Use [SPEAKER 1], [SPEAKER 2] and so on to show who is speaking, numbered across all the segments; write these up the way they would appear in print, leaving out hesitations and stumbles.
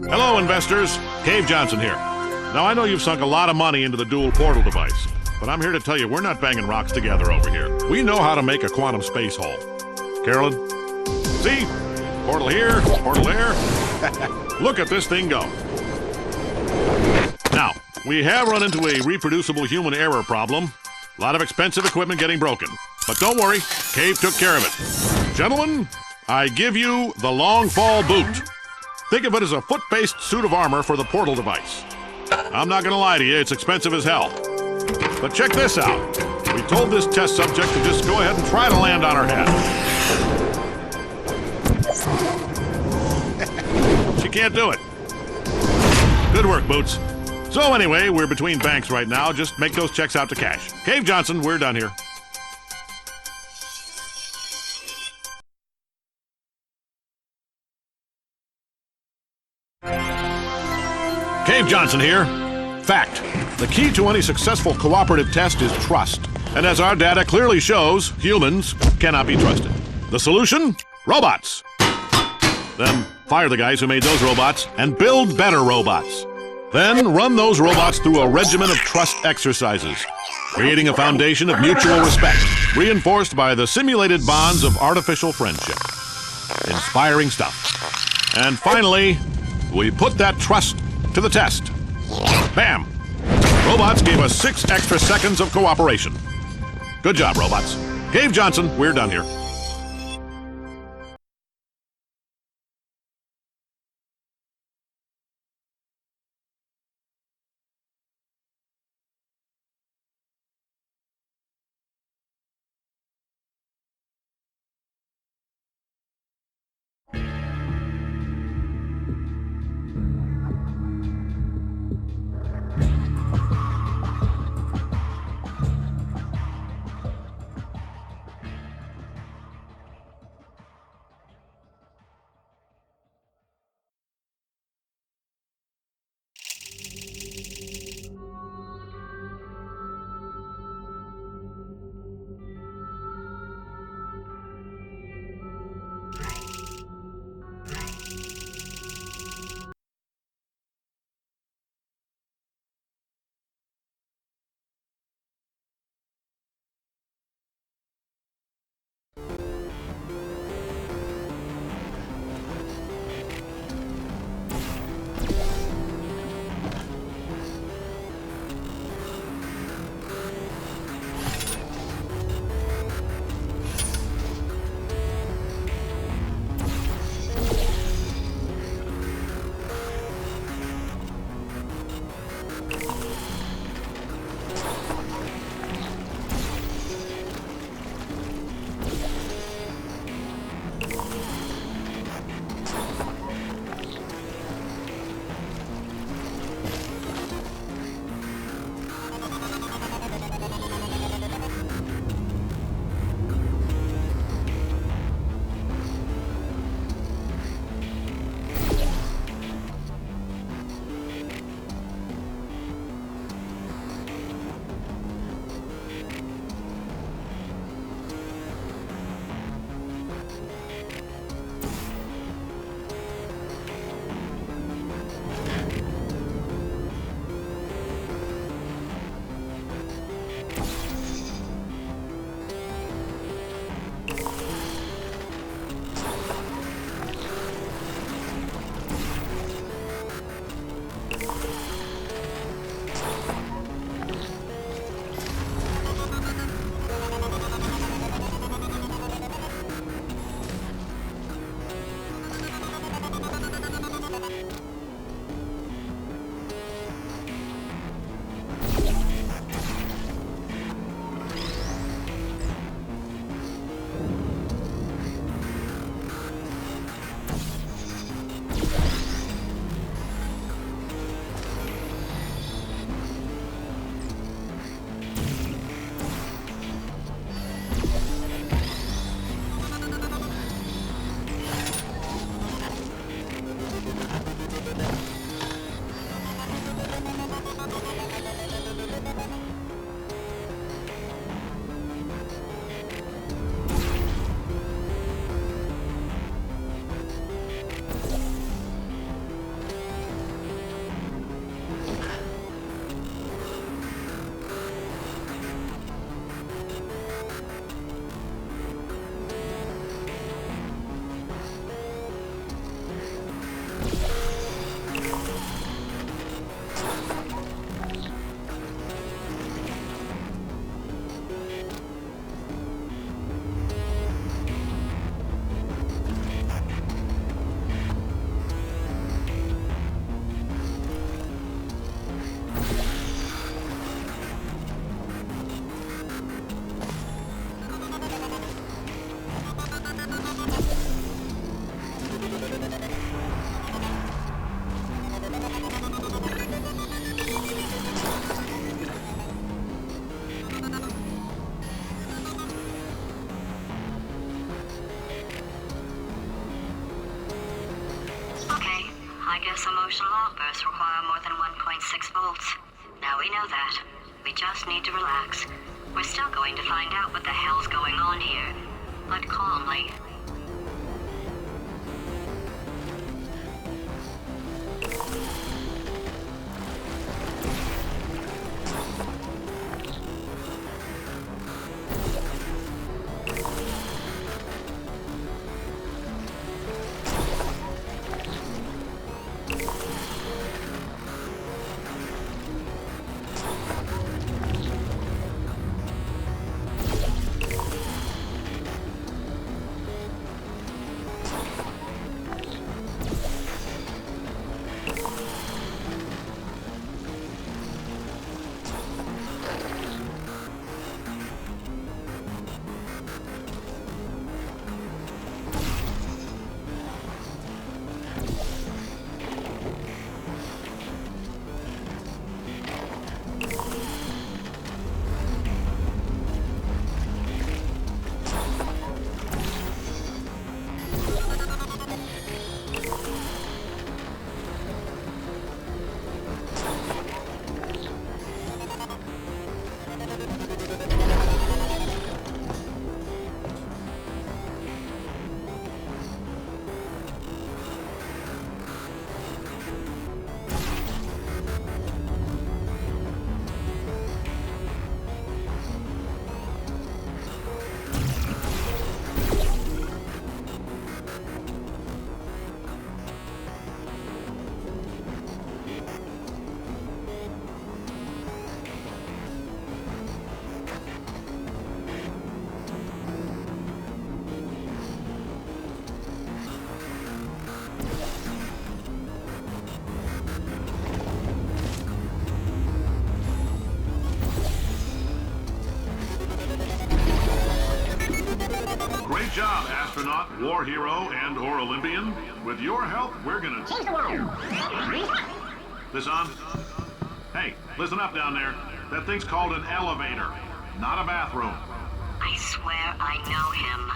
[SPEAKER 1] Hello, investors. Cave Johnson here. Now, I know you've sunk a lot of money into the dual portal device, but I'm here to tell you we're not banging rocks together over here. We know how to make a quantum space hole. Carolyn? See? Portal here, portal there. Look at this thing go. Now, we have run into a reproducible human error problem. A lot of expensive equipment getting broken. But don't worry, Cave took care of it. Gentlemen, I give you the long fall boot. Think of it as a foot-based suit of armor for the portal device. I'm not gonna lie to you, it's expensive as hell. But check this out. We told this test subject to just go ahead and try to land on her head. She can't do it. Good work, Boots. So anyway, we're between banks right now. Just make those checks out to cash. Cave Johnson, we're done here. Cave Johnson here. Fact. The key to any successful cooperative test is trust. And as our data clearly shows, humans cannot be trusted. The solution? Robots. Then fire the guys who made those robots and build better robots. Then run those robots through a regimen of trust exercises, creating a foundation of mutual respect, reinforced by the simulated bonds of artificial friendship. Inspiring stuff. And finally, we put that trust to the test. Bam! Robots gave us 6 extra seconds of cooperation. Good job, robots. Cave Johnson, we're done here.
[SPEAKER 2] I guess emotional outbursts require more than 1.6 volts. Now we know that. We just need to relax. We're still going to find out what the hell's going on here, but calmly.
[SPEAKER 1] Great job, astronaut, war hero, and/or Olympian. With your help, we're gonna change the world. This on? Hey, listen up down there. That thing's called an elevator, not a bathroom.
[SPEAKER 2] I swear I know him.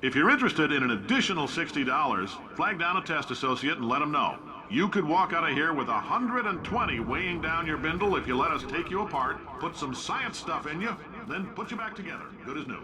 [SPEAKER 1] If you're interested in an additional $60, flag down a test associate and let them know. You could walk out of here with 120 weighing down your bindle if you let us take you apart, put some science stuff in you, then put you back together. Good as new.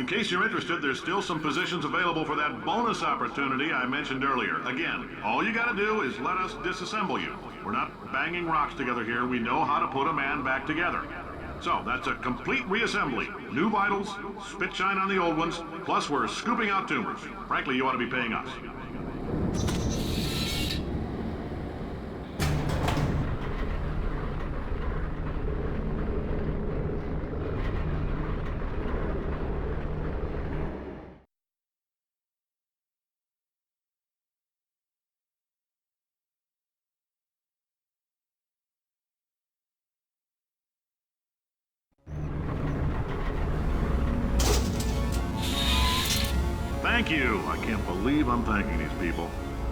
[SPEAKER 1] In case you're interested, there's still some positions available for that bonus opportunity I mentioned earlier. Again, all you gotta do is let us disassemble you. We're not banging rocks together here. We know how to put a man back together. So, that's a complete reassembly. New vitals, spit shine on the old ones, plus we're scooping out tumors. Frankly, you ought to be paying us. Thank you. I can't believe I'm thanking these people.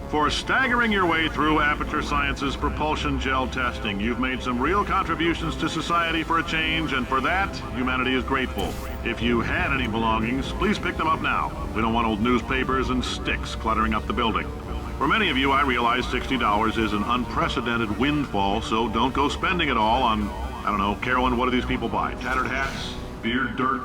[SPEAKER 1] For staggering your way through Aperture Science's propulsion gel testing, you've made some real contributions to society for a change, and for that, humanity is grateful. If you had any belongings, please pick them up now. We don't want old newspapers and sticks cluttering up the building. For many of you, I realize $60 is an unprecedented windfall, so don't go spending it all on, I don't know, Carolyn, what do these people buy? Tattered hats? Beer, dirt?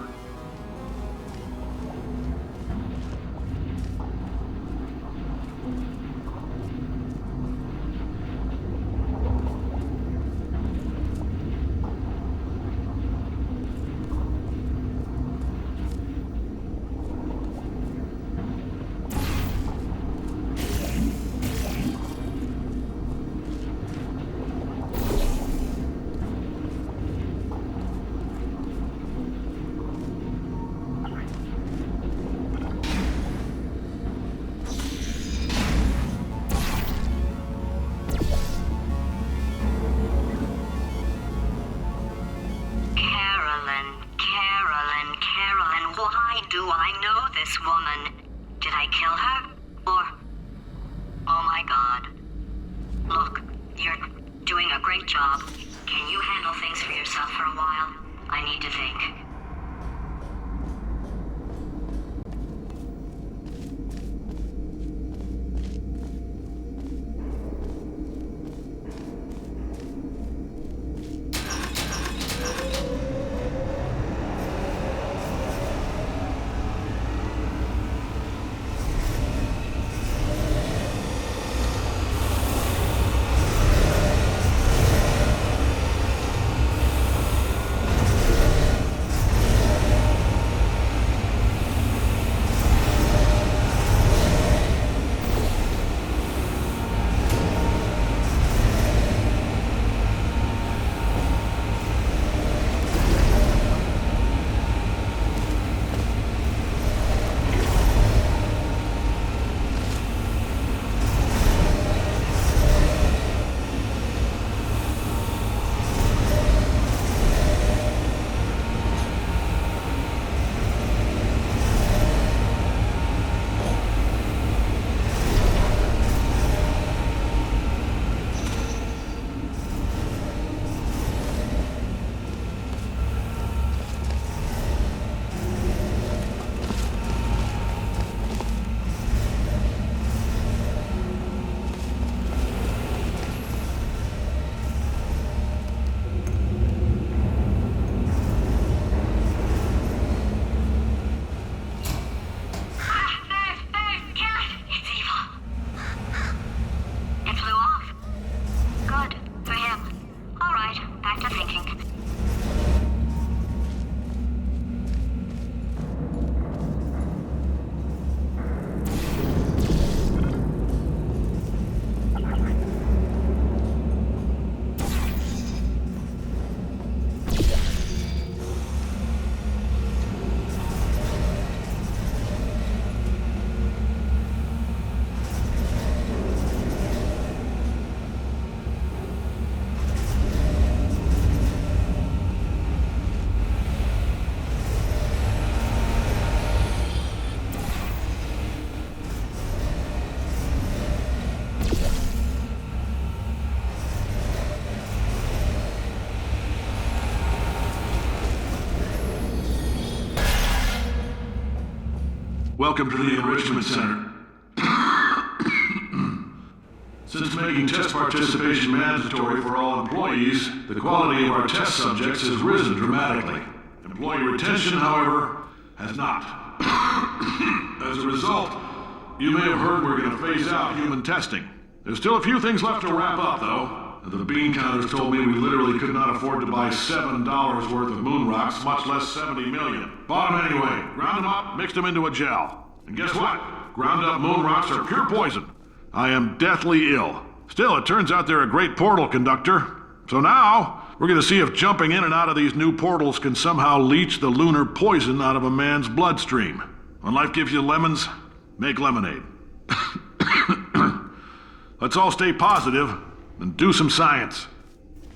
[SPEAKER 1] Welcome to the Enrichment Center. Since making test participation mandatory for all employees, the quality of our test subjects has risen dramatically. Employee retention, however, has not. As a result, you may have heard we're going to phase out human testing. There's still a few things left to wrap up, though. The bean counters told me we literally could not afford to buy $7 worth of moon rocks, much less 70 million. Bought them anyway, ground them up, mixed them into a gel. And guess what? Ground up moon rocks are pure poison. I am deathly ill. Still, it turns out they're a great portal conductor. So now, we're going to see if jumping in and out of these new portals can somehow leach the lunar poison out of a man's bloodstream. When life gives you lemons, make lemonade. Let's all stay positive and do some science.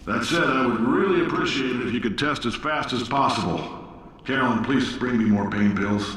[SPEAKER 1] That said, I would really appreciate it if you could test as fast as possible. Carolyn, please bring me more pain pills.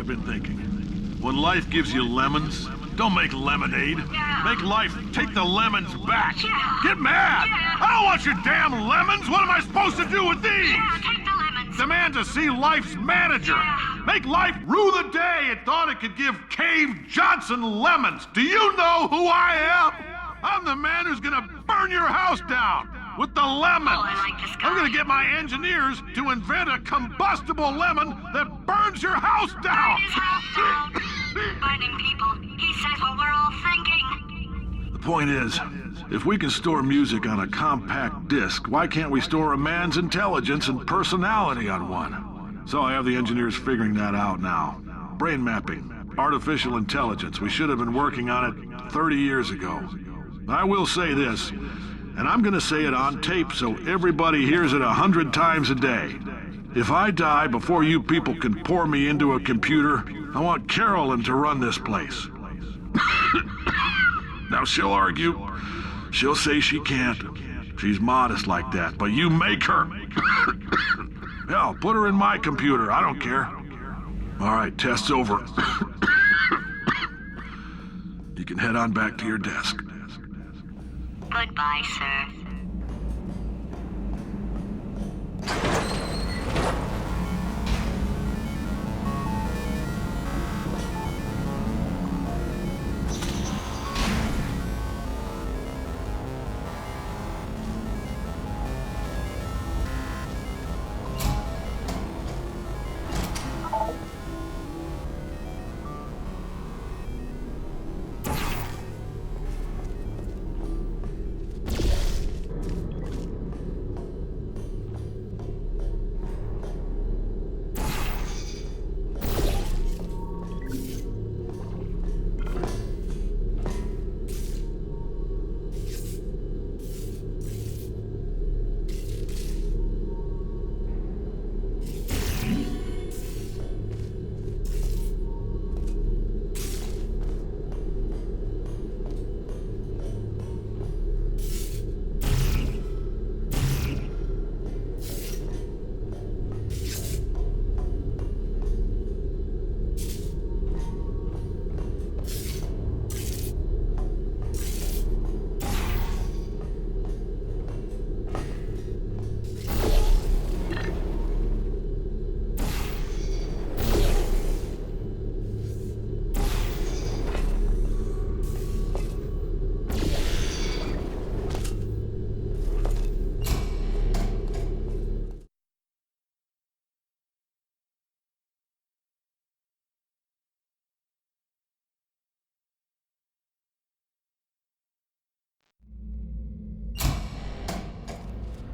[SPEAKER 1] I've been thinking. When life gives you lemons, don't make lemonade. Make life take the lemons back. Get mad! I don't want your damn lemons! What am I supposed to do with these?
[SPEAKER 2] Take the lemons.
[SPEAKER 1] Demand to see life's manager. Make life rue the day it thought it could give Cave Johnson lemons. Do you know who I am? I'm the man who's gonna burn your house down with the lemons.
[SPEAKER 2] Oh, I like this guy.
[SPEAKER 1] I'm gonna get my engineers to invent a combustible lemon that burns your house down.
[SPEAKER 2] Burn his house down. Burning people. He says what we're all thinking.
[SPEAKER 1] The point is, if we can store music on a compact disc, why can't we store a man's intelligence and personality on one? So I have the engineers figuring that out now. Brain mapping, artificial intelligence. We should have been working on it 30 years ago. I will say this.
[SPEAKER 3] and I'm gonna say it on tape so everybody hears it 100 times a day. If I die before you people can pour me into a computer, I want Carolyn to run this place. Now she'll argue. She'll say she can't. She's modest like that, but you make her. Hell, put her in my computer. I don't care. All right, test's over. You can head on back to your desk.
[SPEAKER 2] Goodbye, sir.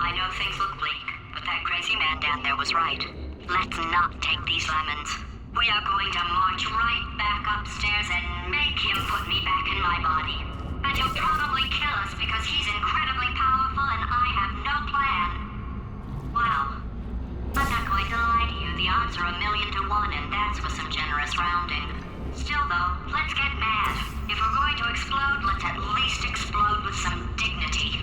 [SPEAKER 2] I know things look bleak, but that crazy man down there was right. Let's not take these lemons. We are going to march right back upstairs and make him put me back in my body. And he'll probably kill us because he's incredibly powerful and I have no plan. Well, I'm not going to lie to you. The odds are 1,000,000 to 1, and that's with some generous rounding. Still, though, let's get mad. If we're going to explode, let's at least explode with some dignity.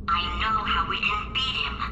[SPEAKER 2] I know how we can beat him.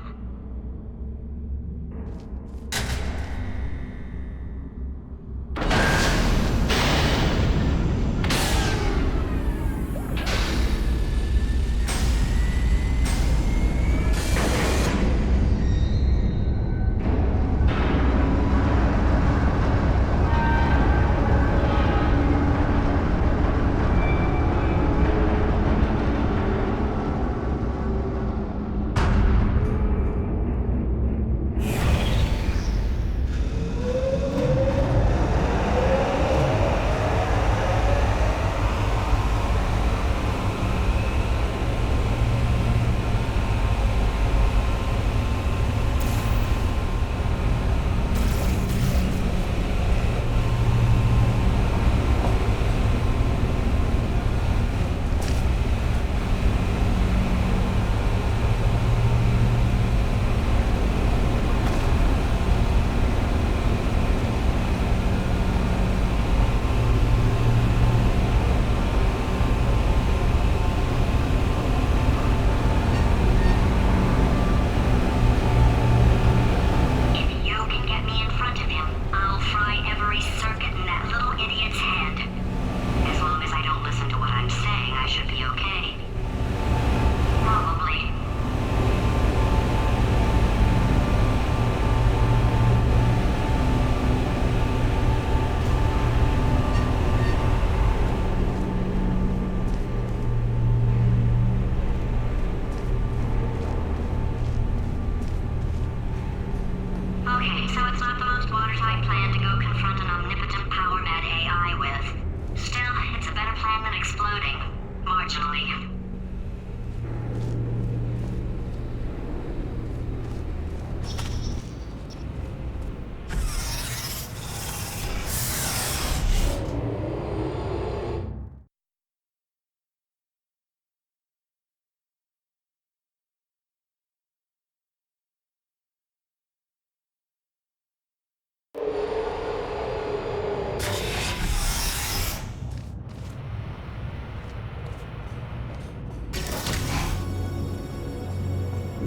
[SPEAKER 2] Okay, so it's not the most watertight plan to go confront an omnipotent power-mad AI with. Still, it's a better plan than exploding. Marginally.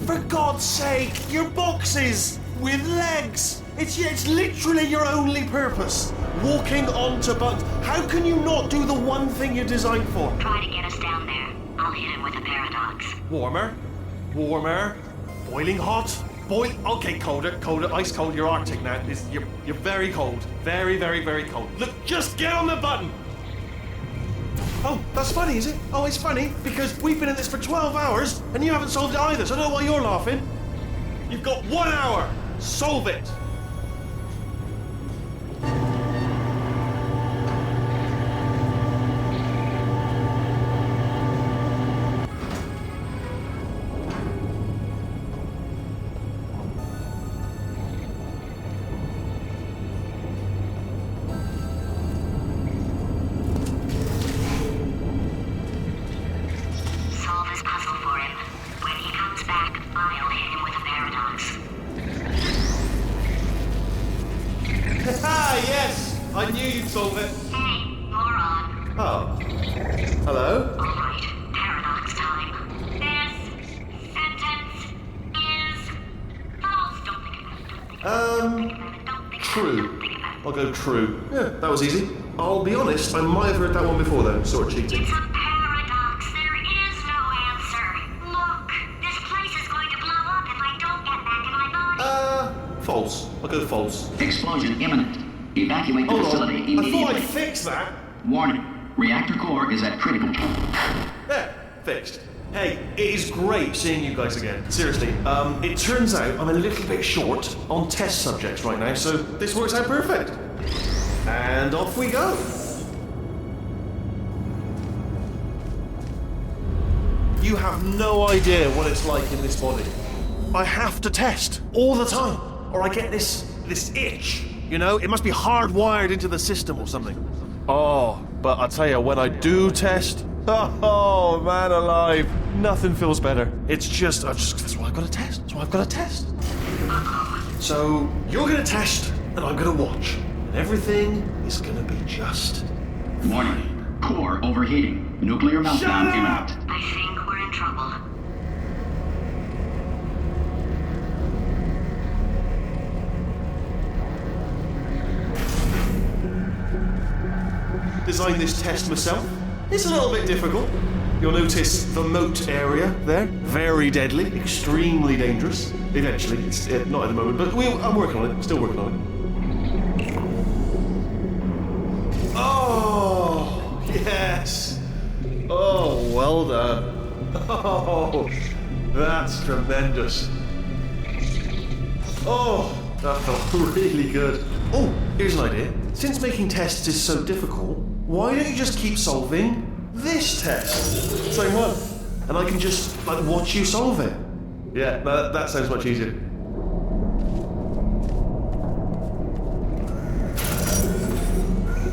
[SPEAKER 4] For God's sake, your boxes with legs. It's literally your only purpose. Walking onto buttons. How can you not do the one thing you're designed for?
[SPEAKER 2] Try to get us down there. I'll hit him with a paradox.
[SPEAKER 4] Warmer, warmer, boiling hot, Okay, colder, ice cold. You're Arctic now. You're very cold, very, very, very cold. Look, just get on the button. Oh, that's funny, is it? Oh, it's funny because we've been in this for 12 hours and you haven't solved it either, so I don't know why you're laughing. You've got 1 hour. Solve it. I knew you'd solve it.
[SPEAKER 2] Hey, moron.
[SPEAKER 4] Oh. Hello?
[SPEAKER 2] All right, paradox time. This sentence is false. Don't think about it. Don't think
[SPEAKER 4] True. I'll go true. Yeah, that was easy. I'll be honest, I might have heard that one before though. Sort of cheating.
[SPEAKER 2] It's a paradox. There is no answer. Look, this place is going to blow up if I don't get back in my body.
[SPEAKER 4] False. I'll go false.
[SPEAKER 5] Explosion imminent. Evacuate the
[SPEAKER 4] Hold
[SPEAKER 5] facility
[SPEAKER 4] on.
[SPEAKER 5] immediately.
[SPEAKER 4] I thought I'd fix that.
[SPEAKER 5] Warning. Reactor core is at critical.
[SPEAKER 4] There. Fixed. Hey, it is great seeing you guys again. Seriously. It turns out I'm a little bit short on test subjects right now, so this works out perfect. And off we go. You have no idea what it's like in this body. I have to test all the time, or I get this itch. You know, it must be hardwired into the system or something. Oh, but I tell you, when I do test, oh man alive, nothing feels better. It's just that's why I've got to test. That's why I've got to test. So you're gonna test, and I'm gonna watch, and everything is gonna be just.
[SPEAKER 5] Warning. Core overheating. Nuclear meltdown imminent.
[SPEAKER 2] I think we're in trouble.
[SPEAKER 4] designed this test myself. It's a little bit difficult. You'll notice the moat area there. Very deadly, extremely dangerous. Eventually, it's not at the moment, but I'm working on it. Still working on it. Oh, yes. Oh, well done. Oh, that's tremendous. Oh, that felt really good. Oh, here's an idea. Since making tests is so difficult, why don't you just keep solving this test? Same one. And I can just, watch you solve it. Yeah, that sounds much easier.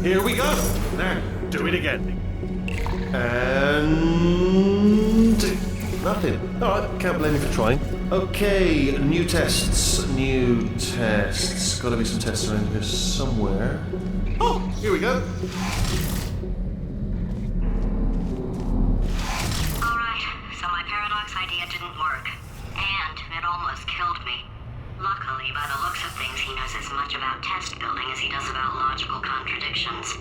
[SPEAKER 4] Here we go. Now, do it again. And... nothing. Alright, can't blame me for trying. Okay, new tests. Gotta be some tests around here somewhere. Oh, here we go.
[SPEAKER 2] Alright, so my paradox idea didn't work. And it almost killed me. Luckily, by the looks of things, he knows as much about test building as he does about logical contradictions.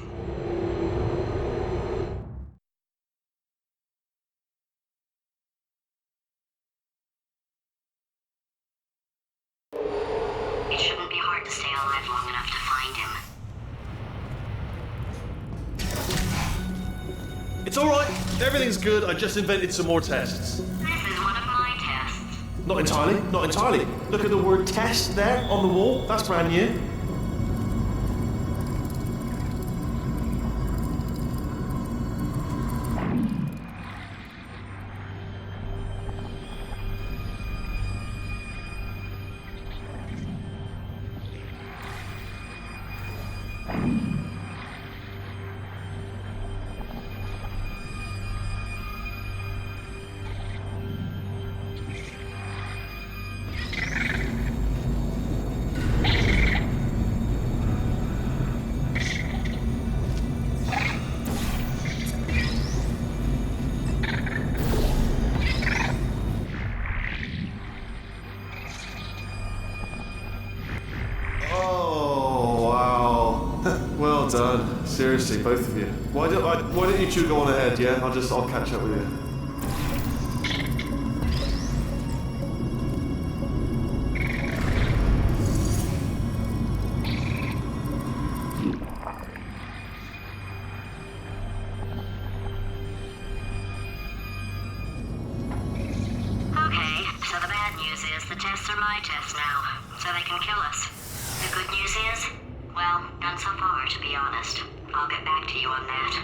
[SPEAKER 2] It shouldn't be hard to stay alive long enough to find him.
[SPEAKER 4] It's alright. Everything's good. I just invented some more tests.
[SPEAKER 2] This is one of my tests.
[SPEAKER 4] Not entirely. Look at the word test there on the wall. That's brand new. Well done. Seriously, both of you. Why don't you two go on ahead, yeah? I'll catch up with you.
[SPEAKER 2] Okay, so the bad news is the tests are my tests now, so they can kill us. The good news is, well, none so far, to be honest. I'll get back to you on that.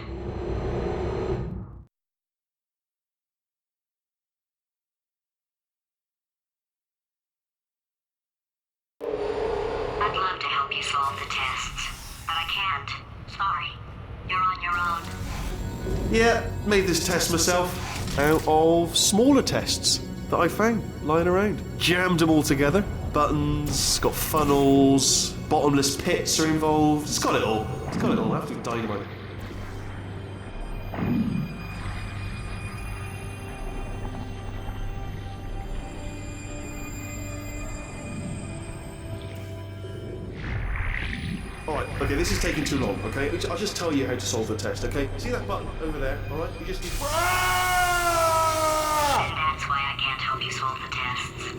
[SPEAKER 2] I'd love to help you solve the tests, but I can't. Sorry. You're on your own.
[SPEAKER 4] Yeah, made this test myself out of smaller tests that I found lying around. Jammed them all together. Buttons, got funnels, bottomless pits are involved. It's got it all. I have to dynamite. Alright, okay, this is taking too long, okay? I'll just tell you how to solve the test, okay? See that button over there, alright? You just need...
[SPEAKER 2] And that's why I can't help you solve the tests.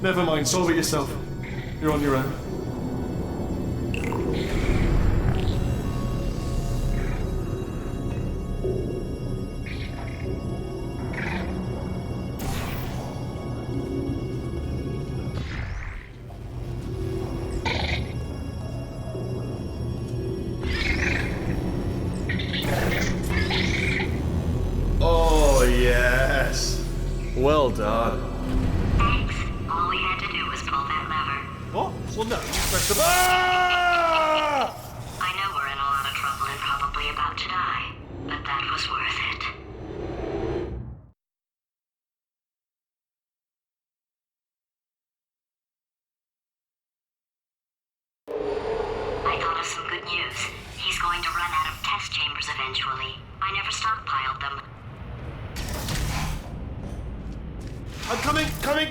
[SPEAKER 4] Never mind, solve it yourself. You're on your own. Oh, yes. Well done.
[SPEAKER 2] Thanks. All we had to do was pull that lever.
[SPEAKER 4] What? Well, no, you press the Ah!
[SPEAKER 2] I know we're in a lot of trouble and probably about to die, but that was worth it. I thought of some good news. He's going to run out of test chambers eventually. I never stockpiled them.
[SPEAKER 4] I'm coming!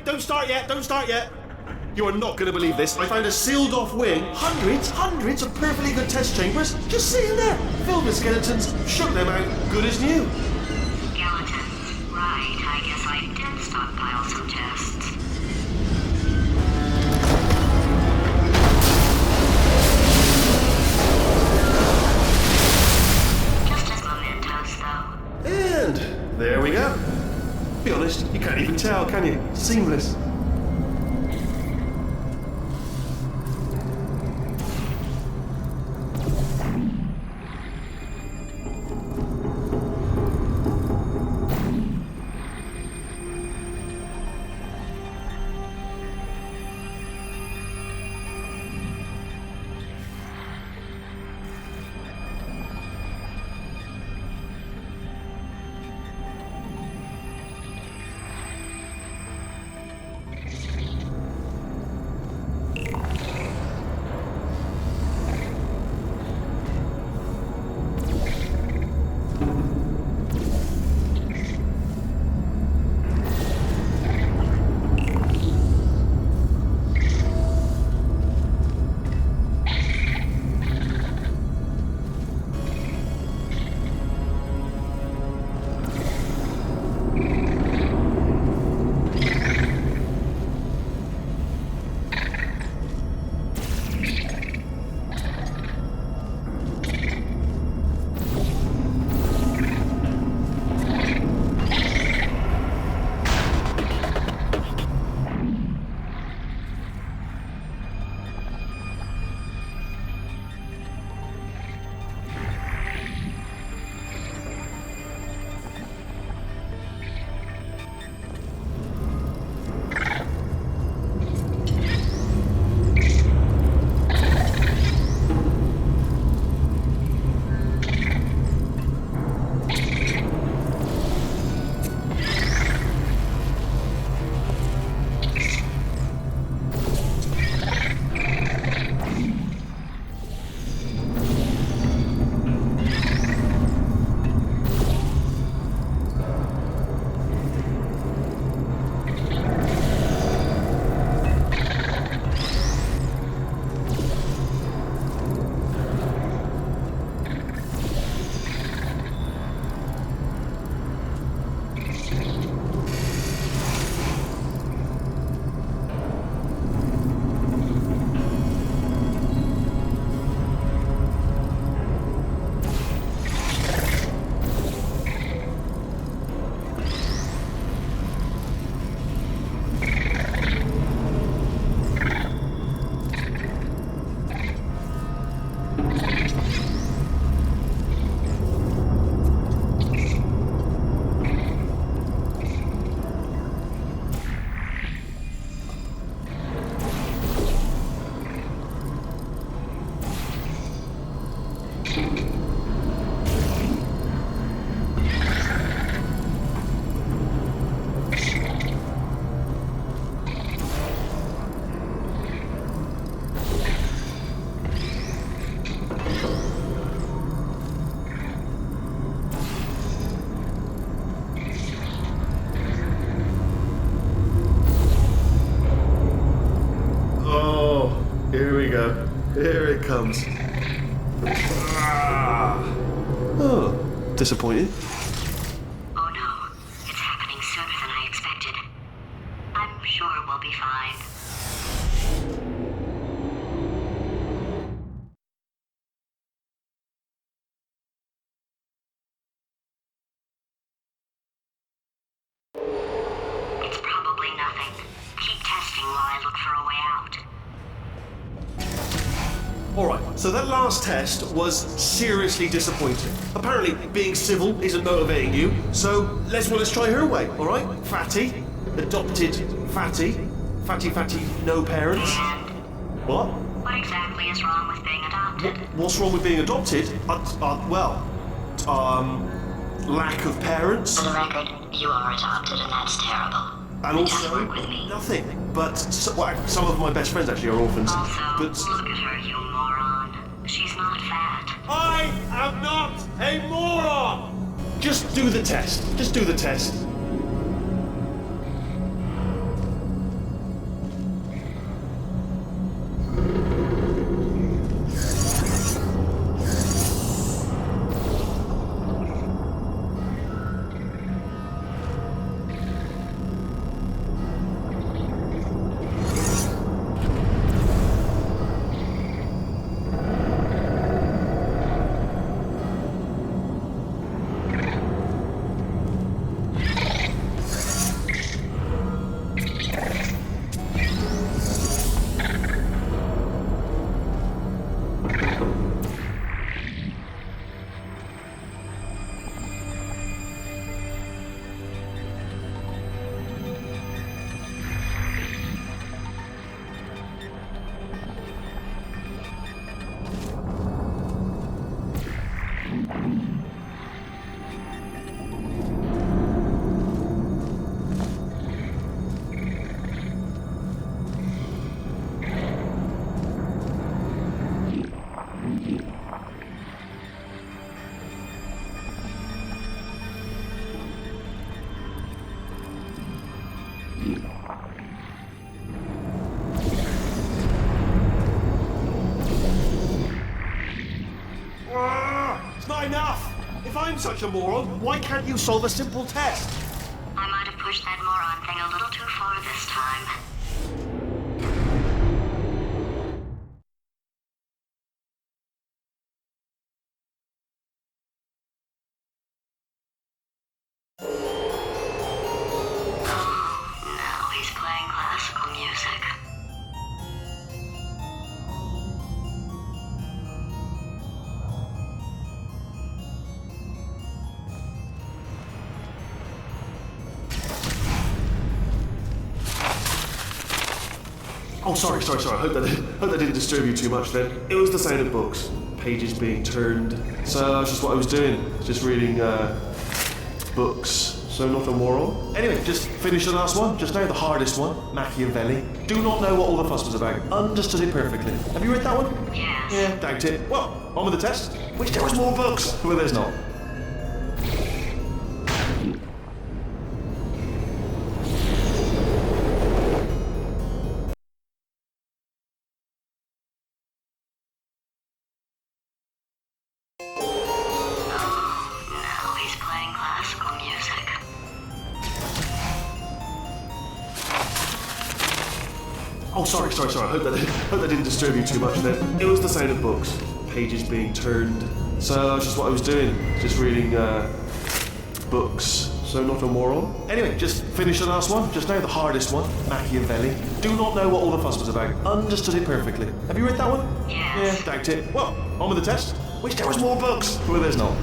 [SPEAKER 4] Don't start yet! You are not going to believe this. I found a sealed-off wing, hundreds of perfectly good test chambers, just sitting there, filled with skeletons, shook them out, good as new.
[SPEAKER 2] Skeletons. Right, I guess I did stockpile some tests. Just as mementos, though.
[SPEAKER 4] And there we go. Be honest, you can't even tell, can you? Seamless. Here it comes. Oh, disappointed?
[SPEAKER 2] Oh no, it's happening sooner than I expected. I'm sure we'll be fine. It's probably nothing. Keep testing while I look for a way out.
[SPEAKER 4] Alright, so that last test was seriously disappointing. Apparently, being civil isn't motivating you, so let's try her way, alright? Fatty, adopted Fatty, Fatty, no parents.
[SPEAKER 2] And
[SPEAKER 4] What?
[SPEAKER 2] what exactly is wrong with being adopted?
[SPEAKER 4] What's wrong with being adopted? Lack of parents.
[SPEAKER 2] For the record, you are adopted and that's terrible.
[SPEAKER 4] And
[SPEAKER 2] Just
[SPEAKER 4] also,
[SPEAKER 2] work with me.
[SPEAKER 4] nothing. But some of my best friends actually are orphans.
[SPEAKER 2] Also,
[SPEAKER 4] But
[SPEAKER 2] look at her, you moron. She's not fat.
[SPEAKER 4] I am not a moron! Just do the test. Just do the test. such a moron. Why can't you solve a simple test?
[SPEAKER 2] I might have pushed that moron thing a little too far this time. Now he's playing classical music.
[SPEAKER 4] Oh, sorry. I hope that didn't disturb you too much then. It was the sound of books, pages being turned. So that's just what I was doing, just reading books. So not a moron. Anyway, just finished the last one, just now, the hardest one, Machiavelli. Do not know what all the fuss was about. Understood it perfectly. Have you read that one?
[SPEAKER 2] Yes.
[SPEAKER 4] Yeah, doubt it. Well, on with the test. Wish there was more books. Well, there's not.
[SPEAKER 2] Now he's playing classical music.
[SPEAKER 4] Oh, sorry. I hope that didn't disturb you too much then. It was the sound of books, pages being turned. So that's just what I was doing, just reading books. So not a moron. Anyway, just finished the last one, just now, the hardest one, Machiavelli. Do not know what all the fuss was about. Understood it perfectly. Have you read that one?
[SPEAKER 2] Yes.
[SPEAKER 4] Yeah, doubt it. Well, on with the test. Wish there was more books. Well, there's not.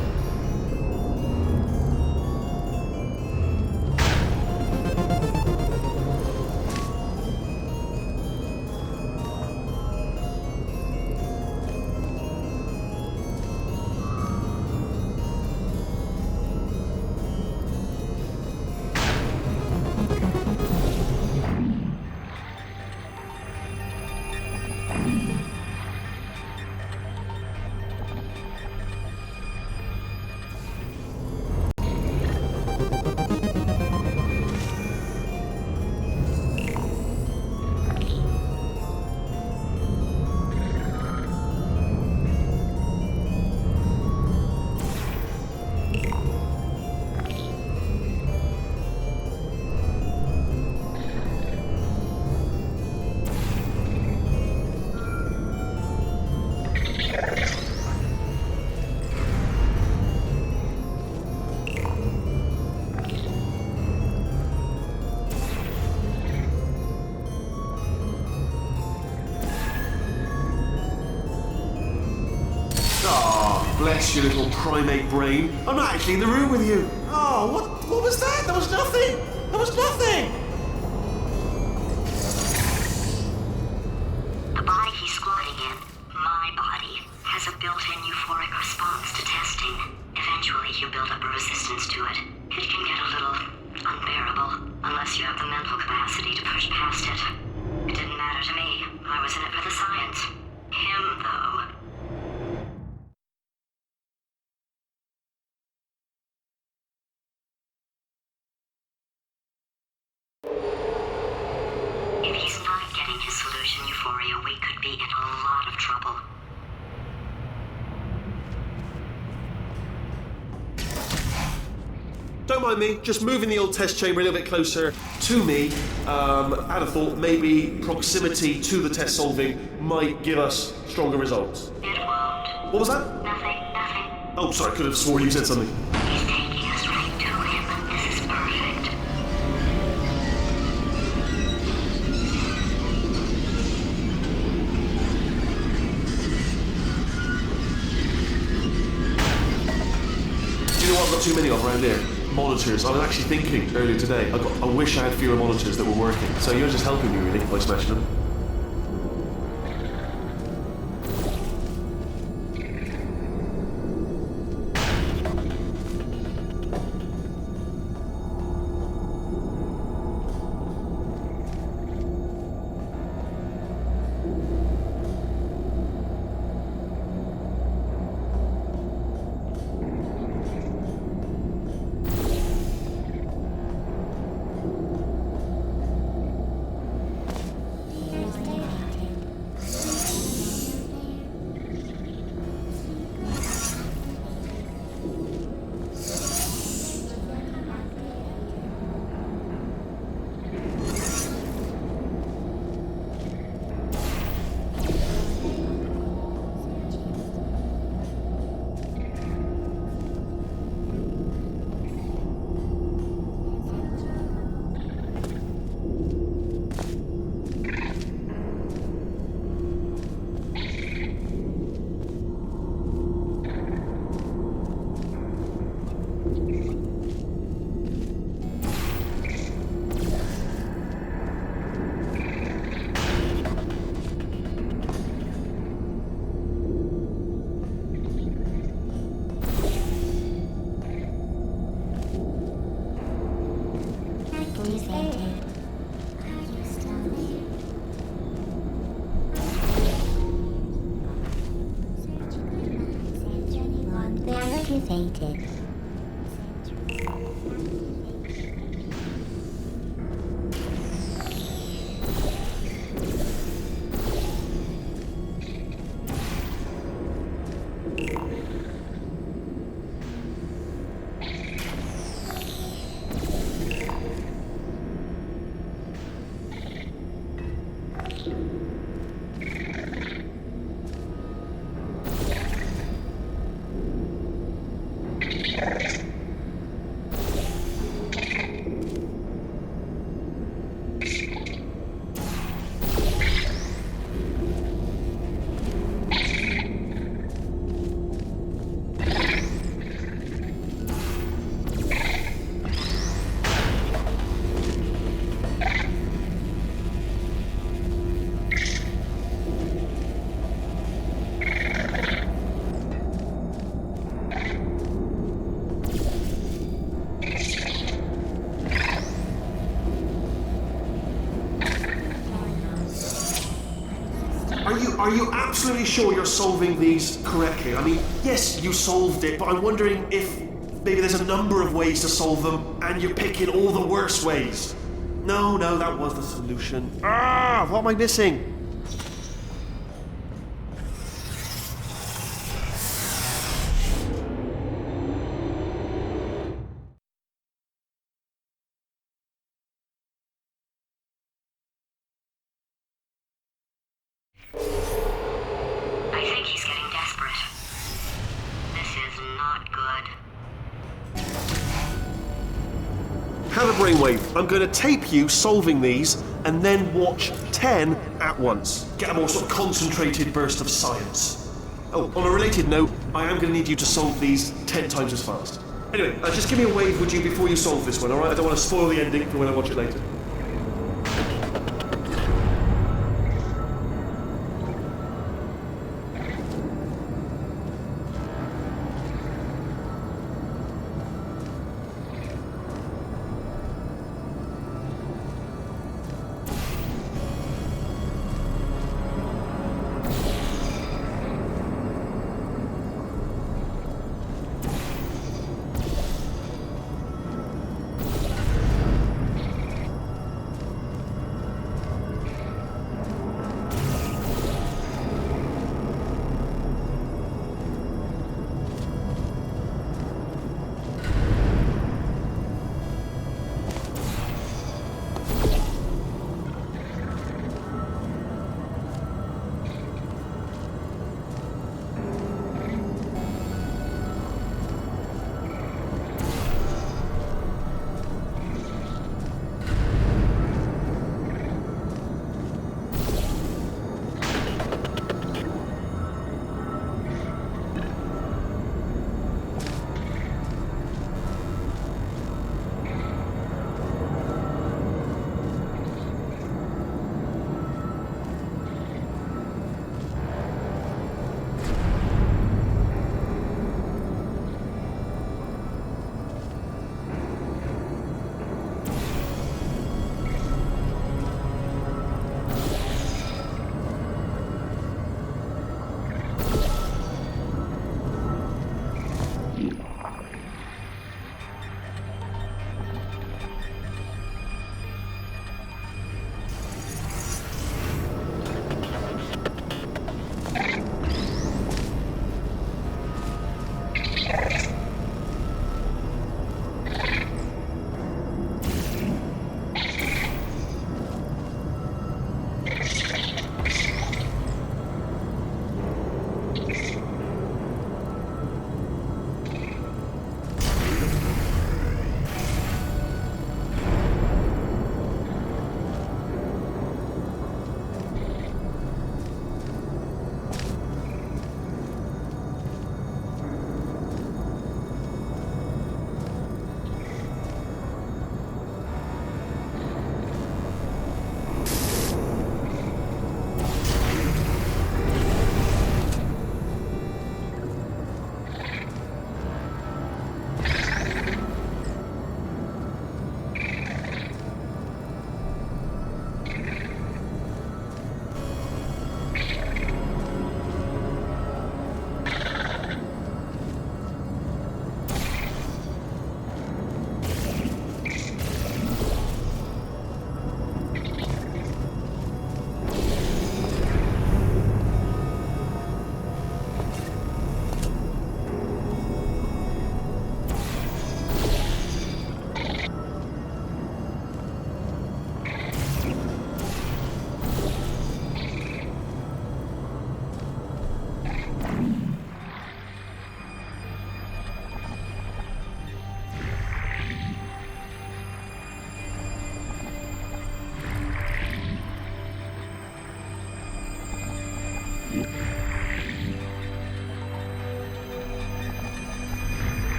[SPEAKER 4] Bless your little primate brain. I'm not actually in the room with you. Oh, what was that? There was nothing.
[SPEAKER 2] The body he's squatting in, my body, has a built-in euphoric response to testing. Eventually, you build up a resistance to it. It can get a little unbearable, unless you have the mental capacity to push past it. It didn't matter to me. I was in it for the science. Him, though. If he's not getting his solution, Euphoria, we could be in a lot of trouble.
[SPEAKER 4] Don't mind me, just moving the old test chamber a little bit closer to me. Had a thought maybe proximity to the test solving might give us stronger results.
[SPEAKER 2] It won't.
[SPEAKER 4] What was that?
[SPEAKER 2] Nothing.
[SPEAKER 4] Oh, sorry, I could have sworn you said something.
[SPEAKER 2] He's taking us right to him. This is perfect.
[SPEAKER 4] Do you know what I've got too many of around here? Monitors. I was actually thinking earlier today, I wish I had fewer monitors that were working. So you're just helping me really by smashing them.
[SPEAKER 6] Okay.
[SPEAKER 4] Are you absolutely sure you're solving these correctly? I mean, yes, you solved it, but I'm wondering if maybe there's a number of ways to solve them, and you're picking all the worst ways. No, that was the solution. What am I missing?
[SPEAKER 2] I think he's getting desperate. This is not good.
[SPEAKER 4] Have a brainwave. I'm going to tape you solving these, and then watch 10 at once. Get a more sort of concentrated burst of science. Oh, on a related note, I am going to need you to solve these 10 times as fast. Anyway, just give me a wave, would you, before you solve this one, alright? I don't want to spoil the ending for when I watch it later.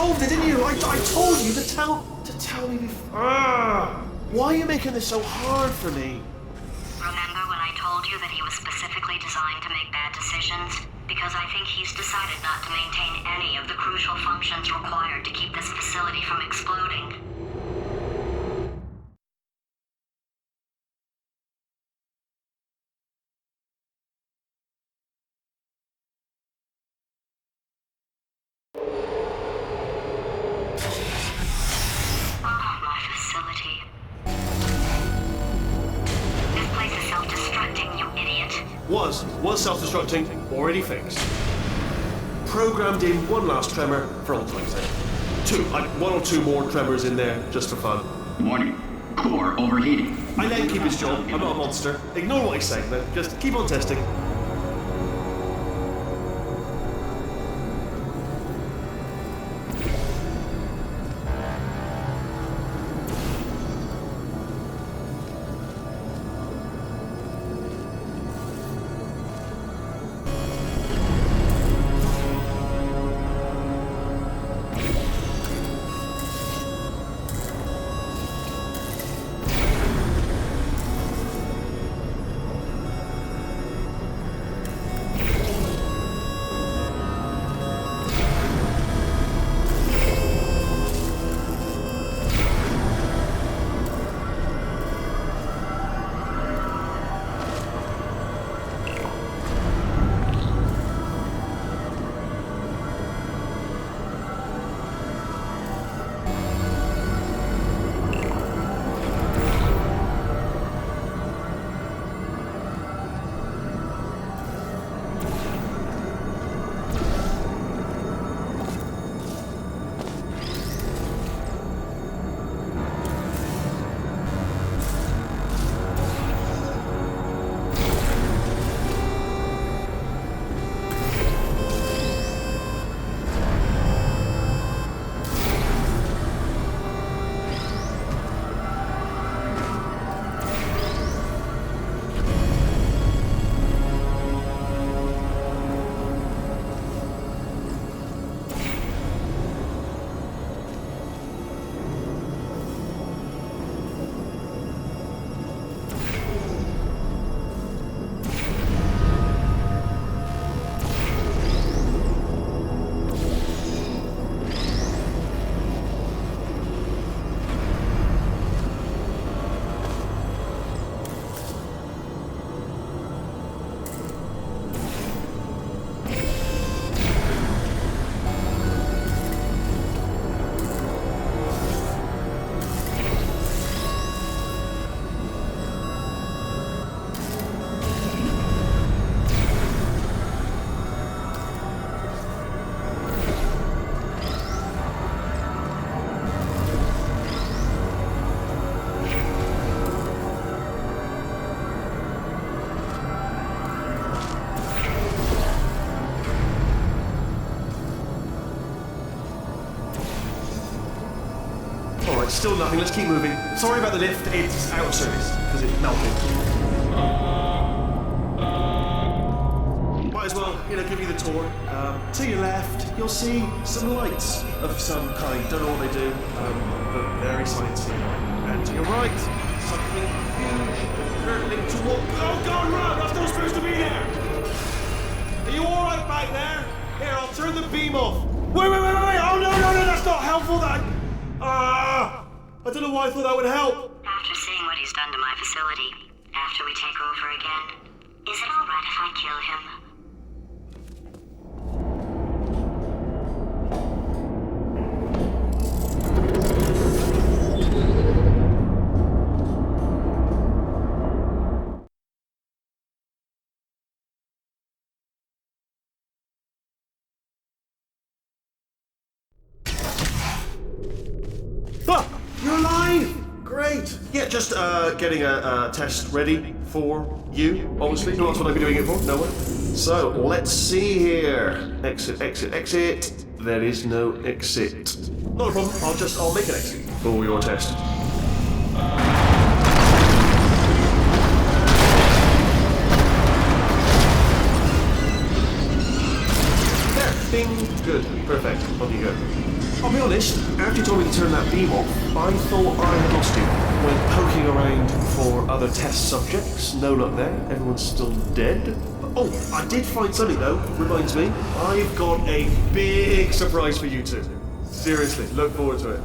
[SPEAKER 4] solved it, didn't you? I told you to tell me before. Why are you making this so hard for me?
[SPEAKER 2] Remember when I told you that he was specifically designed to make bad decisions? Because I think he's decided not to maintain any of the crucial functions required to keep this facility from exploding. My facility. This place is self-destructing, you idiot.
[SPEAKER 4] Was self-destructing, already fixed. Programmed in one last tremor for all time's sake. One or two more tremors in there, just for fun.
[SPEAKER 5] Warning. Core overheating.
[SPEAKER 4] I let him keep his job. I'm not a monster. Ignore what he's saying, then. Just keep on testing. Still nothing, let's keep moving. Sorry about the lift, it's out of service, because it melted. Might as well, give you the tour. To your left, you'll see some lights of some kind. Don't know what they do, but very sciencey. And to your right, something huge, hurtling toward... Oh God, run! That's not supposed to be there! Are you alright back there? Here, I'll turn the beam off. Wait! Oh no, that's not helpful, I don't know why I thought that would help.
[SPEAKER 2] After seeing what he's done to my facility, after we take over again, is it alright if I kill him?
[SPEAKER 4] You're alive! Great! Yeah, just getting a test ready for you, obviously. Who else would I be doing it for? No one. So, let's see here. Exit. There is no exit. Not a problem, I'll make an exit for your test. There! Bing. Good. Perfect. On you go. I'll be honest, after you told me to turn that beam off, I thought I had lost you. Went poking around for other test subjects. No luck there. Everyone's still dead. Oh, I did find something though. Reminds me, I've got a big surprise for you two. Seriously, look forward to it.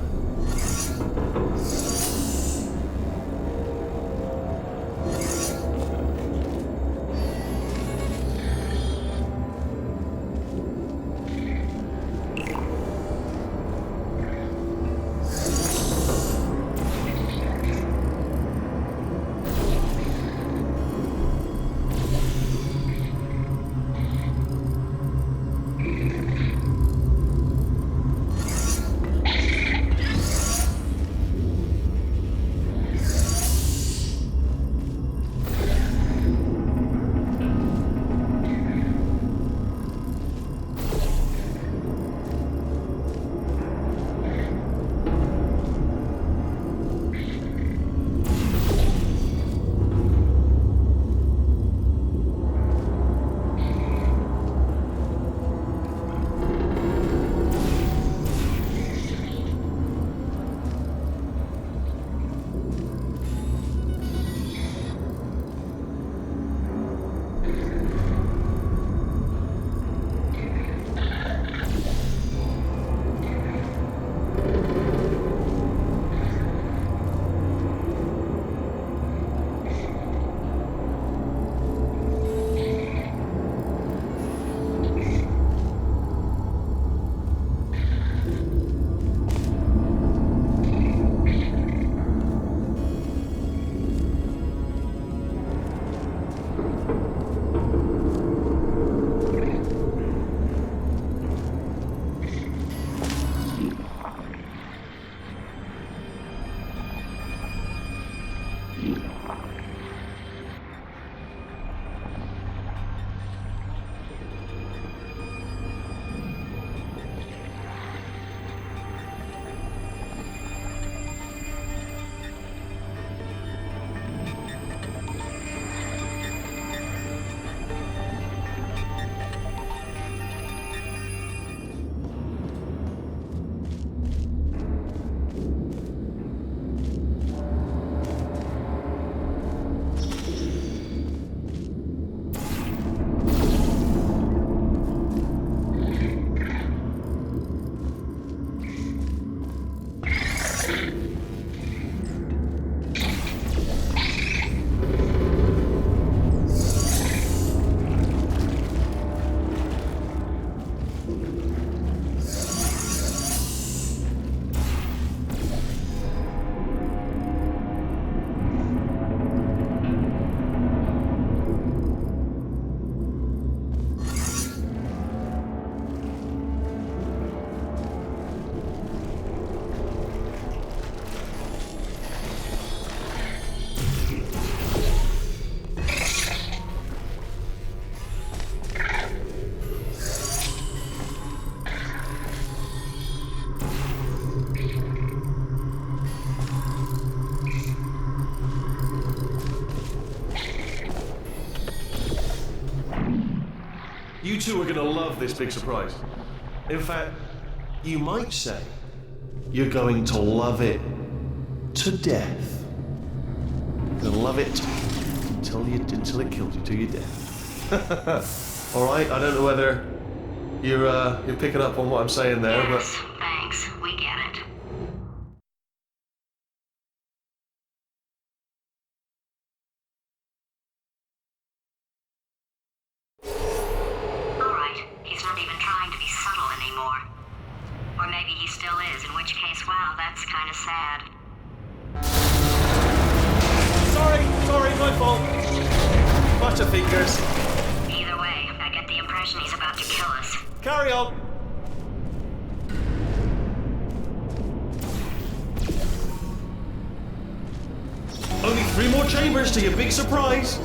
[SPEAKER 4] You two are going to love this big surprise. In fact, you might say you're going to love it to death. You're going to love it until it kills you, till you're dead. All right, I don't know whether you're picking up on what I'm saying there,
[SPEAKER 2] Yes, thanks. We get it. All right, he's not even trying to be subtle anymore. Or maybe he still is, in which case, wow, that's kind of sad.
[SPEAKER 4] Sorry, my fault. Butterfingers.
[SPEAKER 2] Either way, I get the impression he's about to kill us.
[SPEAKER 4] Carry on. Only 3 more chambers to your big surprise.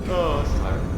[SPEAKER 4] Oh, that's tiring.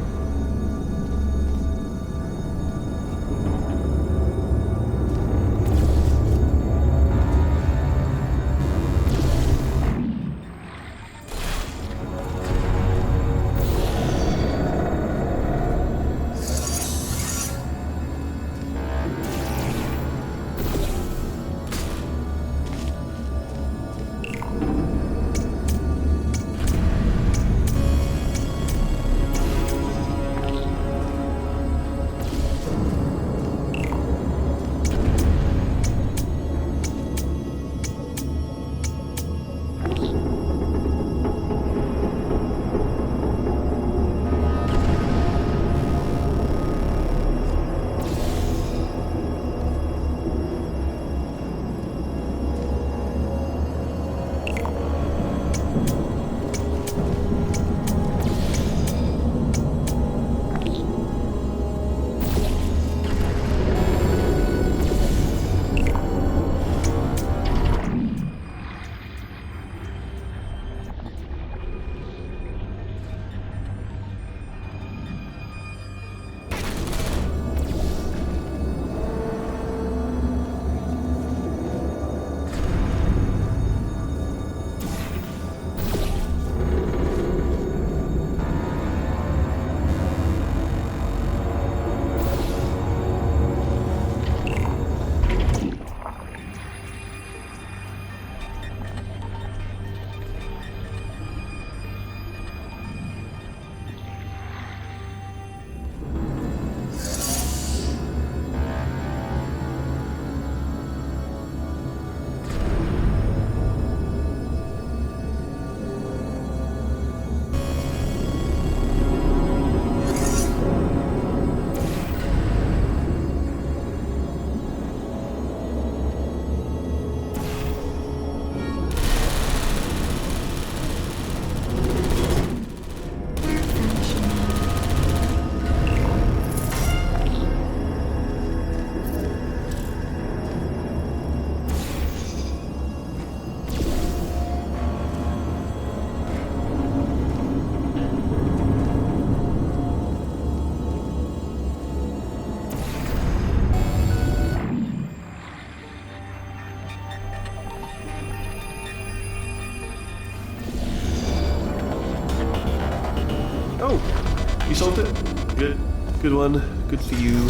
[SPEAKER 4] got it. Good. Good one. Good for you.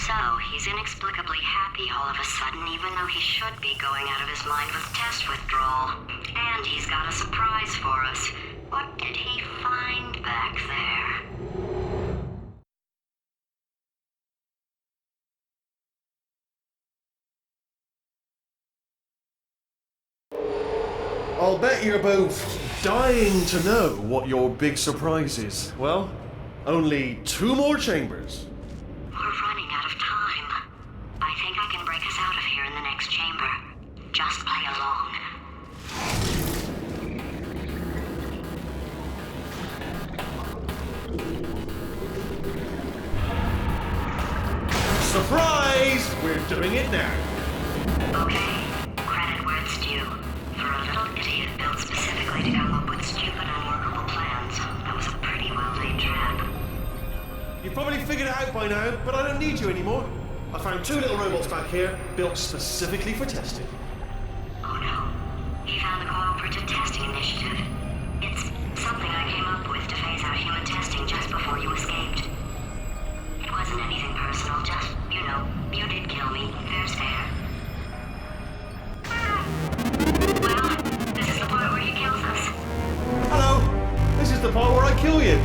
[SPEAKER 2] So, he's inexplicably happy all of a sudden, even though he should be going out of his mind with test withdrawal. And he's got a surprise for us. What did he find back there?
[SPEAKER 4] I'll bet you're both dying to know what your big surprise is. Well, only 2 more chambers.
[SPEAKER 2] We're running out of time. I think I can break us out of here in the next chamber. Just play along.
[SPEAKER 4] Surprise! We're doing it now.
[SPEAKER 2] Okay, credit where it's due. For a little idiot built specifically to come up with stupid unworkable plans, that was a pretty well-laid trap.
[SPEAKER 4] You've probably figured it out by now, but I don't need you anymore. I found 2 little robots back here, built specifically for testing.
[SPEAKER 2] Oh no, he found the Cooperative Testing Initiative. It's something I came up with to phase out human testing just before you escaped. It wasn't anything personal, just, you know, you did kill me. Fair's fair. Well, this is the part where he kills us.
[SPEAKER 4] Hello! This is the part where I kill you.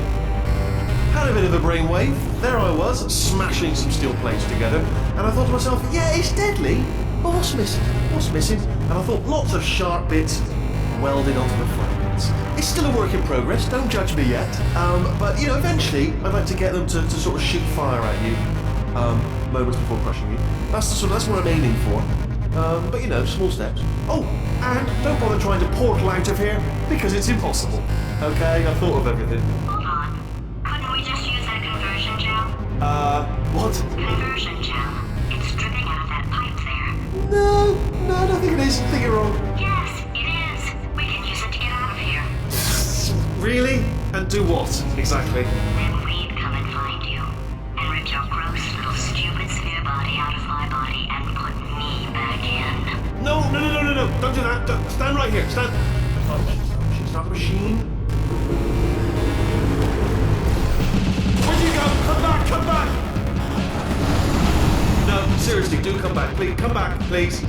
[SPEAKER 4] Had a bit of a brainwave. There I was, smashing some steel plates together, and I thought to myself, yeah, it's deadly, but what's missing? What's missing? And I thought lots of sharp bits welded onto the fragments. It's still a work in progress, don't judge me yet. But, you know, eventually I'd like to get them to sort of shoot fire at you moments before crushing you. That's what I'm aiming for. But, you know, small steps. Oh, and don't bother trying to portal out of here, because it's impossible. Okay, I thought of everything.
[SPEAKER 2] Hold on. Couldn't we just use that conversion gel?
[SPEAKER 4] What?
[SPEAKER 2] Conversion gel. It's dripping out of that pipe there.
[SPEAKER 4] No, I don't think it is. I think you're wrong.
[SPEAKER 2] Yes, it is. We can use it to get out of here.
[SPEAKER 4] Really? And do what, exactly?
[SPEAKER 2] Then we'd come and find you. And rip your gross little stupid sphere body out of my body and put me back in.
[SPEAKER 4] No. Don't do that. Stand right here. Stand. She's not a machine. Where'd you go? Come back. No, seriously, do come back. Please, come back, please.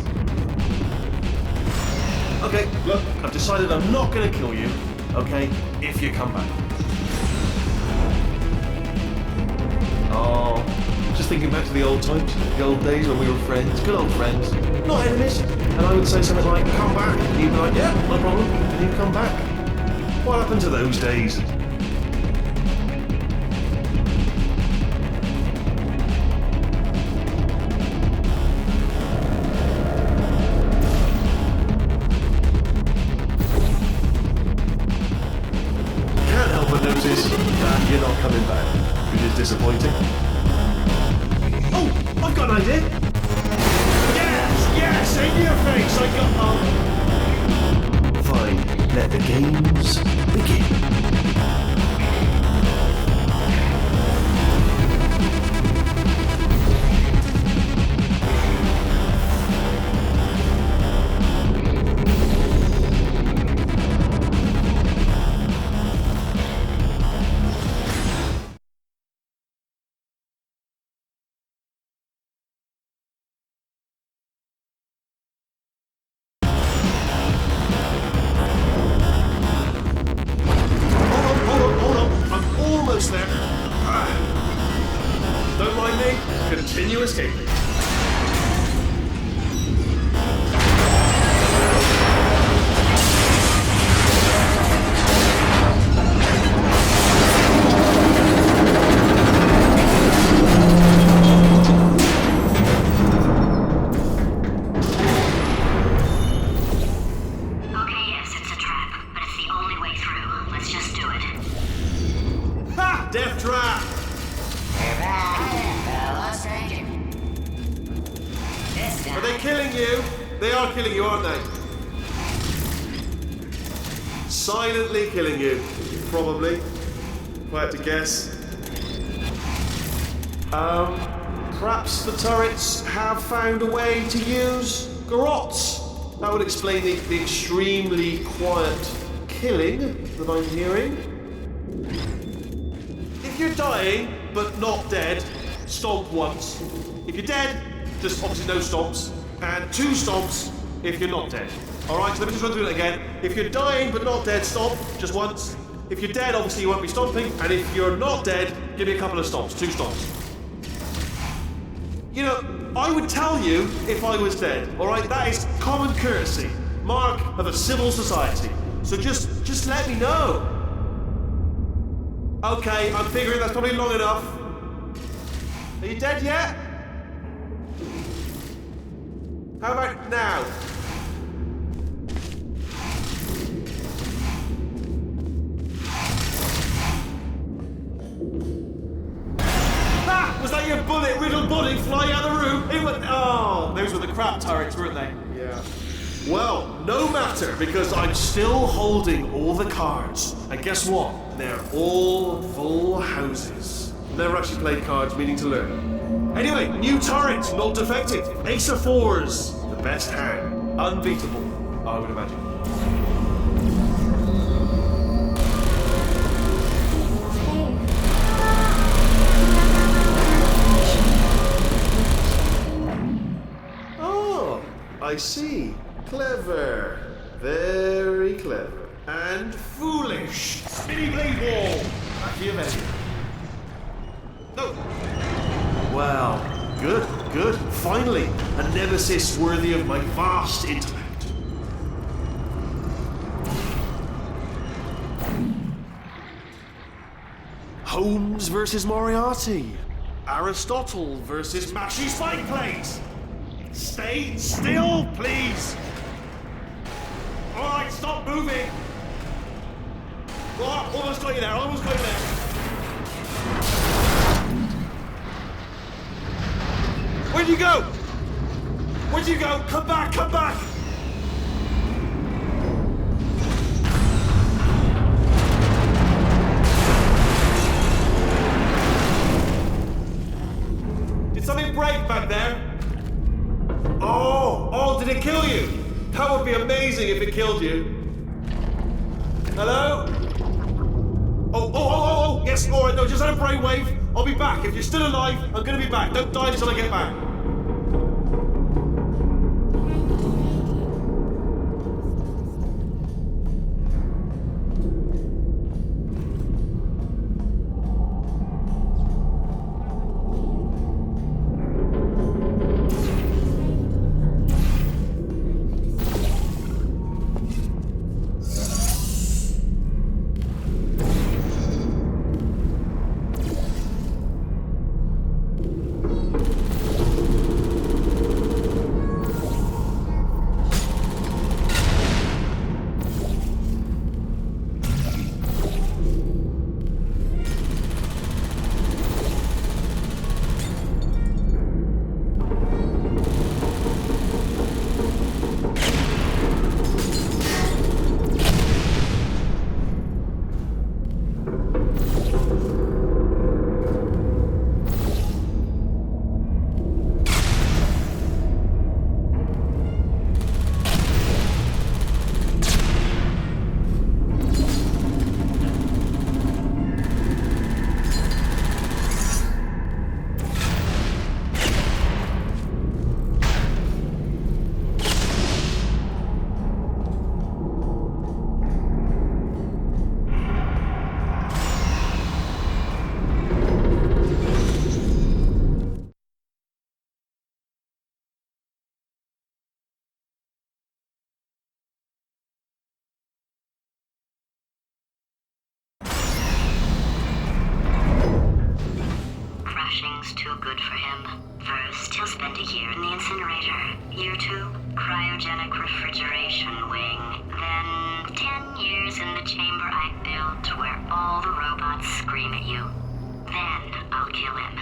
[SPEAKER 4] Okay, look, I've decided I'm not going to kill you, okay, if you come back. Oh, just thinking back to the old times, the old days when we were friends, good old friends, not enemies. And I would say something like, come back, and you'd be like, yeah, no problem, and you'd come back. What happened to those days? Can't help but notice that you're not coming back, which is disappointing. Oh, I've got an idea. Yes, in your face, I got Fine, let the games begin. Hold on. I'm almost there. Don't mind me. Continue escaping.
[SPEAKER 2] Okay, yes, it's a trap, but it's the only way through. Let's just do it.
[SPEAKER 4] Ha! Death trap! Are they killing you? They are killing you, aren't they? Silently killing you. Probably. If I had to guess. Perhaps the turrets have found a way to use garrots. That would explain the extremely quiet killing that I'm hearing. dying, but not dead, stomp once. If you're dead, just obviously no stomps. And 2 stomps if you're not dead. Alright, so let me just run through it again. If you're dying but not dead, stomp, just once. If you're dead, obviously you won't be stomping. And if you're not dead, give me a couple of stomps, 2 stomps. You know, I would tell you if I was dead, alright? That is common courtesy, mark of a civil society. So just let me know. Okay, I'm figuring that's probably long enough. Are you dead yet? How about now? Ah! Was that your bullet-riddled body flying out of the room? It went... Oh, those were the crap turrets, weren't they? Yeah. Well, no matter, because I'm still holding all the cards. And guess what? They're all full houses. Never actually played cards, meaning to learn. Anyway, new turret, not defective. Ace of 4s, the best hand. Unbeatable, I would imagine. Oh, I see. Clever. Very clever. And foolish. Spinny blade wall. Machiavellian. No. Well, good. Finally, a nemesis worthy of my vast intellect. Holmes versus Moriarty. Aristotle versus Mashy Spike Plates. Stay still, please. All right, stop moving. Oh, almost got you there, almost got you there. Where'd you go? Where'd you go? Come back, come back! Did something break back there? Oh, did it kill you? That would be amazing if it killed you. Hello? Oh, yes, all right, no, just had a brainwave. I'll be back. If you're still alive, I'm gonna be back. Don't die until I get back.
[SPEAKER 2] Crashing's too good for him. First, he'll spend a year in the incinerator. Year 2, cryogenic refrigeration wing. Then 10 years in the chamber I built where all the robots scream at you. Then I'll kill him.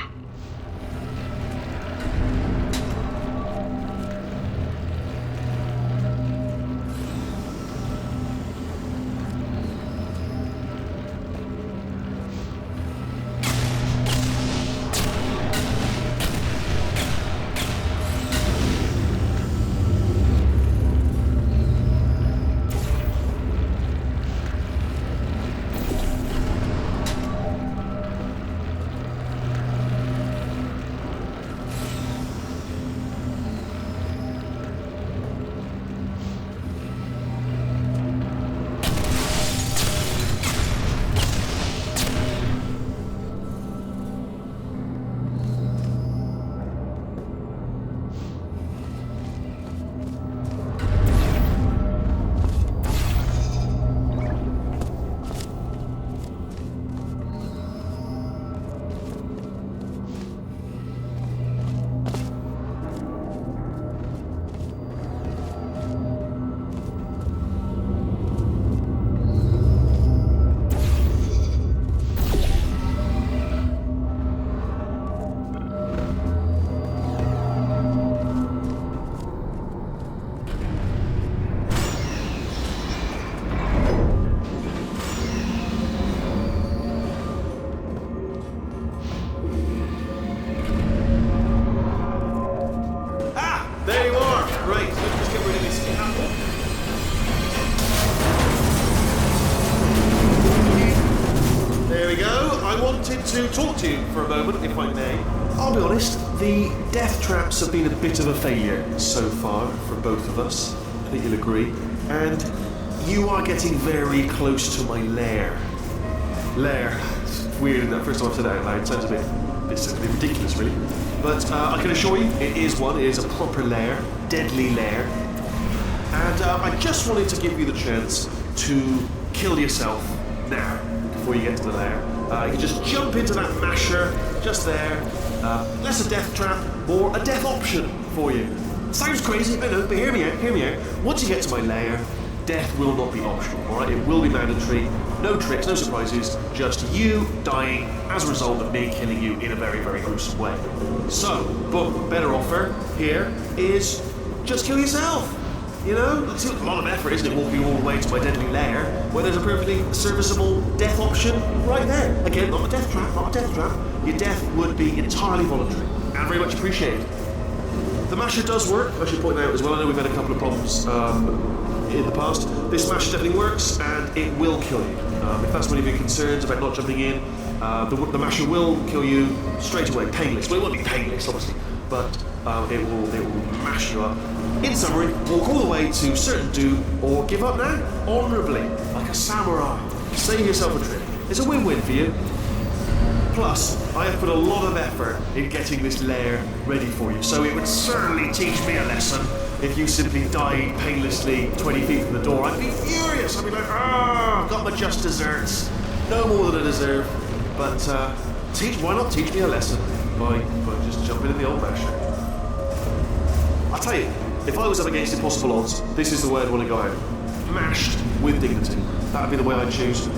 [SPEAKER 4] to talk to you for a moment, if I may. I'll be honest, the death traps have been a bit of a failure so far for both of us. I think you'll agree. And you are getting very close to my lair. Lair. It's weird, isn't it? First time I've said that out loud. It sounds a bit ridiculous, really. But I can assure you, it is one. It is a proper lair. Deadly lair. And I just wanted to give you the chance to kill yourself now, before you get to the lair. You can just jump into that masher, just there. That's a death trap, or a death option for you. Sounds crazy, I know, but hear me out. Once you get to my lair, death will not be optional, alright? It will be mandatory. No tricks, no surprises, just you dying as a result of me killing you in a very, very gruesome way. So, but better offer here is just kill yourself. You know, it's a lot of effort, isn't it, walking all the way to my deadly lair, where there's a perfectly serviceable death option right there. Again, not a death trap. Your death would be entirely voluntary and very much appreciated. The masher does work, I should point out as well. I know we've had a couple of problems in the past. This masher definitely works, and it will kill you. If that's one of your concerns about not jumping in, the masher will kill you straight away, painless. Well, it won't be painless, obviously, but it will mash you up. In summary, walk all the way to certain doom, or give up now, honourably, like a samurai. Save yourself a trip. It's a win-win for you. Plus, I have put a lot of effort in getting this lair ready for you, so it would certainly teach me a lesson if you simply died painlessly 20 feet from the door. I'd be furious. I'd be like, got my just desserts. No more than I deserve. But why not teach me a lesson by just jumping in the old masher? I'll tell you, if I was up against impossible odds, this is the way I'd want to go out. Mashed with dignity. That would be the way I'd choose.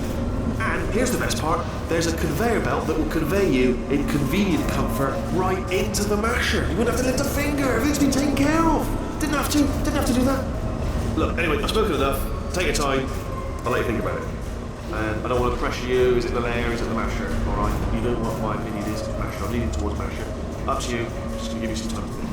[SPEAKER 4] And here's the best part, there's a conveyor belt that will convey you in convenient comfort right into the masher. You wouldn't have to lift a finger, everything's been taken care of. Didn't have to do that. Look, anyway, I've spoken enough. Take your time, I'll let you think about it. And I don't want to pressure you, is it the lair, is it the masher? Alright, you know what my opinion is, masher. I'm leaning towards masher. Up to you, just gonna give you some time to think.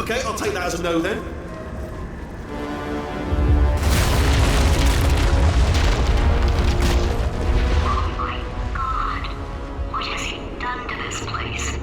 [SPEAKER 4] Okay, I'll take that as a no then.
[SPEAKER 2] Oh my God. What has he done to this place?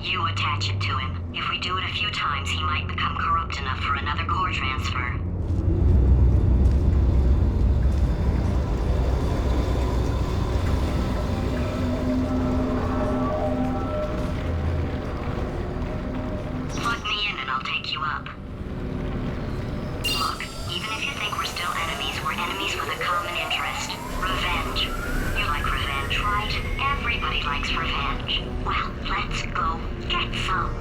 [SPEAKER 2] You attach it to him. If we do it a few times, he might become corrupt enough for another core transfer. Plug me in and I'll take you up. Look, even if you think we're still enemies, we're enemies with a common interest. Revenge. You like revenge, right? Everybody likes revenge. come.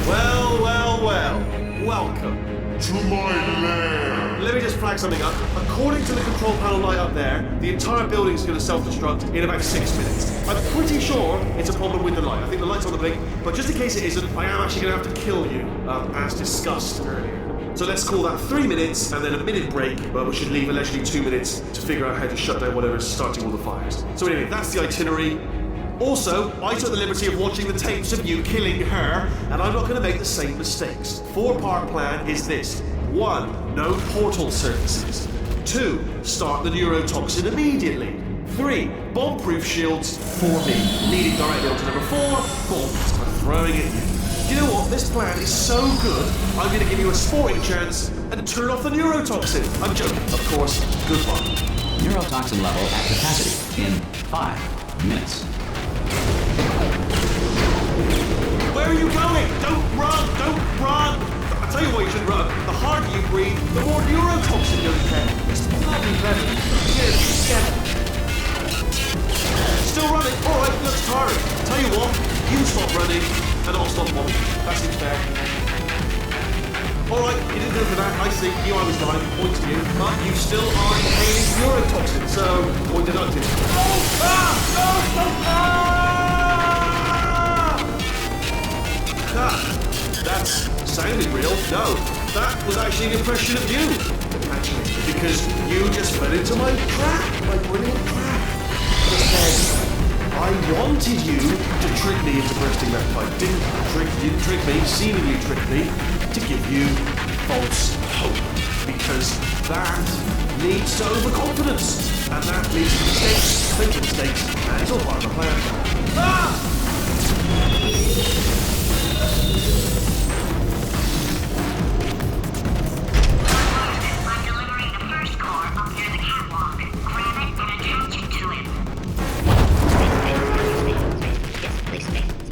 [SPEAKER 4] Well, well, well. Welcome.
[SPEAKER 6] To my lair.
[SPEAKER 4] Let me just flag something up. According to the control panel light up there, the entire building is going to self-destruct in about 6 minutes. I'm pretty sure it's a problem with the light. I think the light's on the blink, but just in case it isn't, I am actually going to have to kill you, as discussed earlier. So let's call that 3 minutes and then a minute break, but we should leave allegedly 2 minutes to figure out how to shut down whatever's starting all the fires. So anyway, that's the itinerary. Also, I took the liberty of watching the tapes of you killing her, and I'm not going to make the same mistakes. 4-part plan is this. 1. No portal surfaces. 2. Start the neurotoxin immediately. 3. Bomb-proof shields for me. Leading directly on to number 4. Bombs. I'm throwing it at you. You know what? This plan is so good, I'm going to give you a sporting chance and turn off the neurotoxin. I'm joking, of course. Goodbye.
[SPEAKER 7] Neurotoxin level at capacity in 5 minutes.
[SPEAKER 4] Where are you going? Don't run! Don't run! I tell you why you should run. The harder you breathe, the more neurotoxin you'll get. It's bloody better. Yeah. Still running? Alright, looks tiring. Tell you what, you stop running, and I'll stop bombing. That seems fair. Alright, you didn't go for that. I see. You I was lying. Point to you. But you still are inhaling neurotoxin, so point deducted. Oh! That sounded real. No, that was actually an impression of you. Actually, because you just fell into my trap, my brilliant trap. Instead, I wanted you to trick me into bursting that pipe. You didn't trick me, seeming you tricked me, to give you false hope. Because that leads to overconfidence. And that leads to mistakes, making mistakes, and it's all part of the plan. Ah!
[SPEAKER 2] I'm delivering the first core up near the catwalk. Grab it and attach it to him.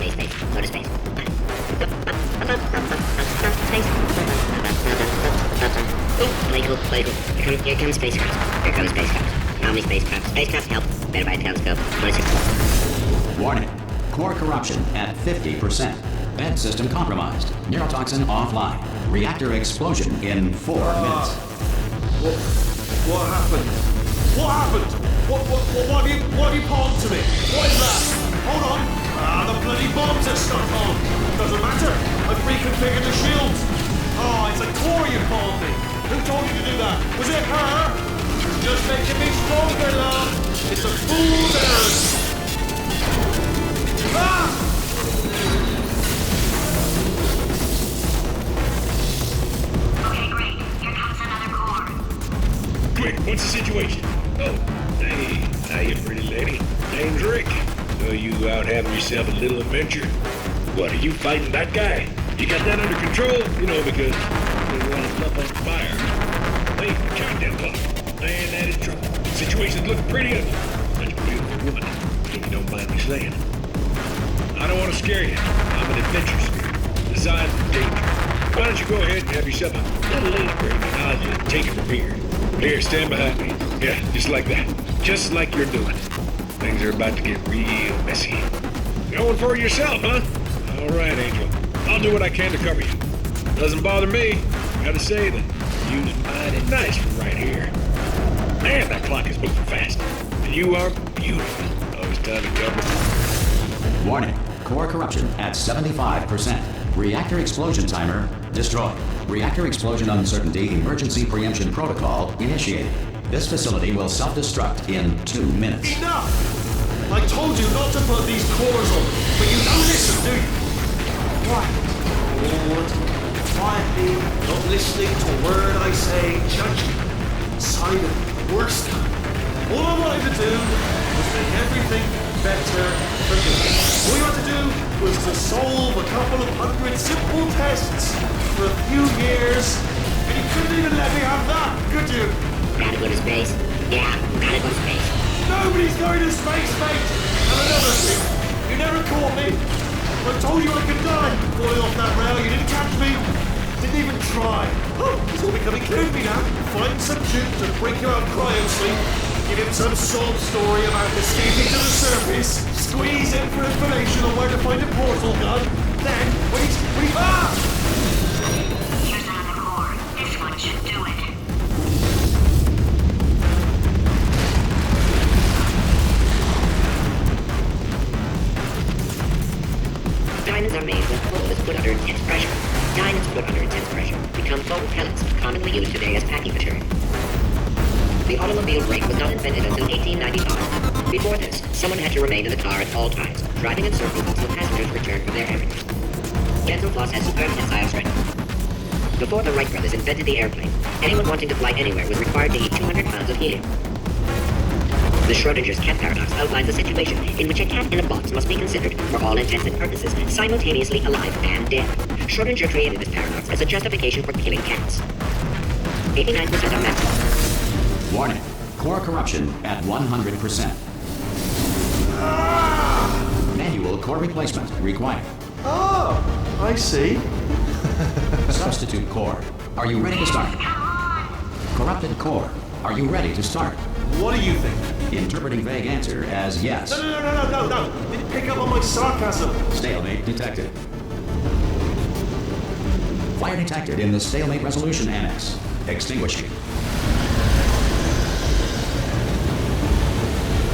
[SPEAKER 8] Space. Go to space. Playful. Here comes spacecraft. How many spacecraft? Spacecraft help. Better by telescope. 26.
[SPEAKER 7] Warning. Core corruption at 50%. Vent system compromised. Neurotoxin offline. Reactor explosion in 4 minutes.
[SPEAKER 4] What happened? What happened? What have you palmed to me? What is that? Hold on. The bloody bombs are stuck on. Doesn't matter. I've reconfigured the shields. Oh, it's a core you palmed me. Who told you to do that? Was it her? Just making me stronger, love. It's a fool's errand. Ah!
[SPEAKER 2] Okay, great. Here comes another core.
[SPEAKER 9] Quick, what's the situation? Oh, hey, how you pretty lady? Name's Rick. So you out having yourself a little adventure? What, are you fighting that guy? You got that under control? You know, because there's a lot of stuff on fire. Hey, check that clock. Man, that is trouble. Situation's looking pretty ugly. Such a beautiful woman, if you don't mind me saying. I don't want to scare you. I'm an adventure spirit, designed for danger. Why don't you go ahead and have yourself a little lady break, and I'll just take it from here. Here, stand behind me. Yeah, just like that. Just like you're doing. Things are about to get real messy. Going for it yourself, huh? All right, Angel. I'll do what I can to cover you. Doesn't bother me. Gotta say that you's mighty nice from right here. Man, that clock is moving fast. And you are beautiful. Oh, it's time to cover.
[SPEAKER 7] Warning. Core corruption at 75%. Reactor explosion timer destroyed. Reactor explosion uncertainty emergency preemption protocol initiated. This facility will self-destruct in 2 minutes.
[SPEAKER 4] Enough! I told you not to put these cores on, but you don't listen, do you? Quiet. Forward. Quietly, not listening to a word I say, judging. Silent. Worst kind. All I wanted to do was make everything better for me. All you had to do was to solve a couple of 100 simple tests for a few years, and you couldn't even let me have that, could you?
[SPEAKER 8] Gotta go to space. Yeah, gotta go to space.
[SPEAKER 4] Nobody's going to space, mate! And another thing, you never caught me. I told you I could die falling off that rail. You didn't catch me. Didn't even try. Oh, it's all becoming clear to me now. Find some juke to break you out of cryo sleep. Give him some sob story about escaping to the surface. Squeeze in for information on where to find a portal. bud. Then, when he... Ah!
[SPEAKER 2] Here's another core. This one should do it.
[SPEAKER 8] Diamonds are made when coal is put under intense pressure. Diamonds put under intense pressure become foam pellets, commonly used today as packing material. The automobile brake was not invented until 1895. Before this, someone had to remain in the car at all times, driving in circles until passengers returned from their errands. Dental floss has superb tensile strength. Before the Wright brothers invented the airplane, anyone wanting to fly anywhere was required to eat 200 pounds of helium. The Schrodinger's cat paradox outlines a situation in which a cat in a box must be considered, for all intents and purposes, simultaneously alive and dead. Schrodinger created this paradox as a justification for killing cats. 89% of men.
[SPEAKER 7] Warning. Core corruption at 100%. Manual core replacement required.
[SPEAKER 4] Oh, I see.
[SPEAKER 7] Substitute core. Are you ready to start? Corrupted core. Are you ready to start?
[SPEAKER 4] What do you think?
[SPEAKER 7] Interpreting vague answer as yes.
[SPEAKER 4] No. Didn't pick up on my sarcasm.
[SPEAKER 7] Stalemate detected. Fire detected in the stalemate resolution annex. Extinguishing.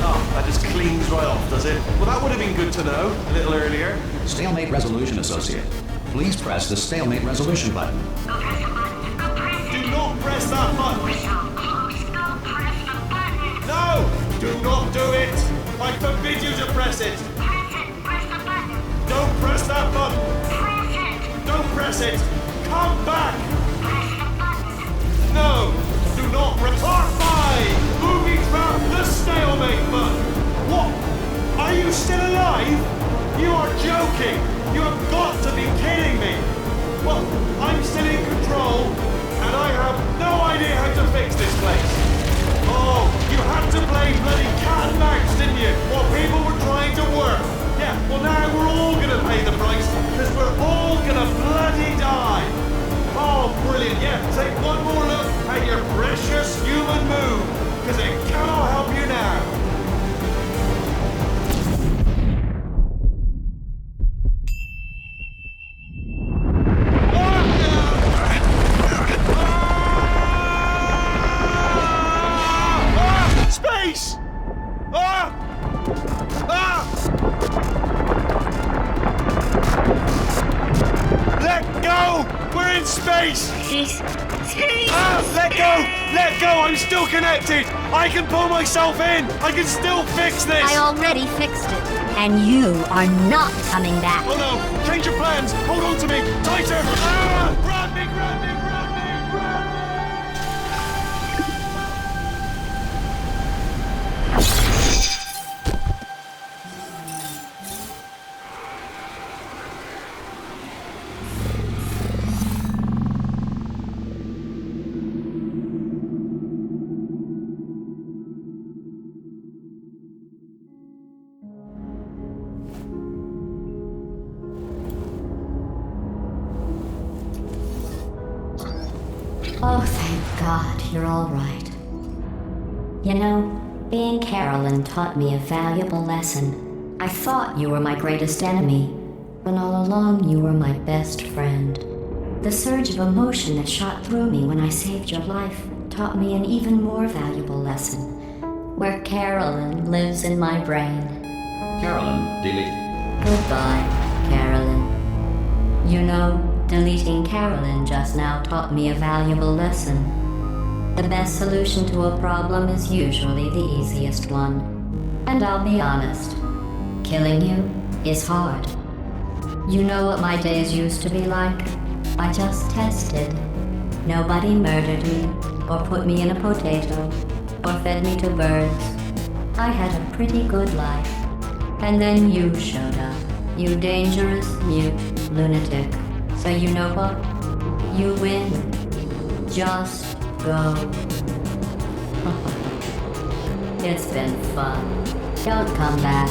[SPEAKER 4] Oh, that just cleans right off, does it? Well, that would have been good to know a little earlier.
[SPEAKER 7] Stalemate resolution associate. Please press the stalemate resolution button.
[SPEAKER 2] Go press the button. Go press it.
[SPEAKER 4] Do not press that button.
[SPEAKER 2] We're so close. Go press the button.
[SPEAKER 4] No! Do not do it! I forbid you to press it!
[SPEAKER 2] Press it. Press the button.
[SPEAKER 4] Don't press that button!
[SPEAKER 2] Press it.
[SPEAKER 4] Don't press it! Come back!
[SPEAKER 2] Press the button.
[SPEAKER 4] No! Do not press Part 5! Moving from the stalemate button! What? Are you still alive? You are joking! You have got to be kidding me! Well, I'm still in control, and I have no idea how to fix this place. Oh, you had to play bloody cat and mouse, didn't you? While people were trying to work. Yeah, well now we're all gonna pay the price, because we're all gonna bloody die. Oh, brilliant. Yeah, take one more look at your precious human moon, because it cannot help you now. Space! Let go! We're in space! Let go! Let go! I'm still connected! I can pull myself in! I can still fix this!
[SPEAKER 10] I already fixed it, and you are not coming back.
[SPEAKER 4] Oh no! Change your plans! Hold on to me! Tighter! Grab me! Grab me! Grab me! Grab me!
[SPEAKER 10] Oh, thank God, you're all right. You know, being Carolyn taught me a valuable lesson. I thought you were my greatest enemy, when all along you were my best friend. The surge of emotion that shot through me when I saved your life taught me an even more valuable lesson, where Carolyn lives in my brain.
[SPEAKER 7] Carolyn, delete.
[SPEAKER 10] Goodbye, Carolyn. You know, deleting Carolyn just now taught me a valuable lesson. The best solution to a problem is usually the easiest one. And I'll be honest, killing you is hard. You know what my days used to be like? I just tested. Nobody murdered me, or put me in a potato, or fed me to birds. I had a pretty good life. And then you showed up, you dangerous, mute lunatic. So you know what? You win. Just go. It's been fun. Don't come back.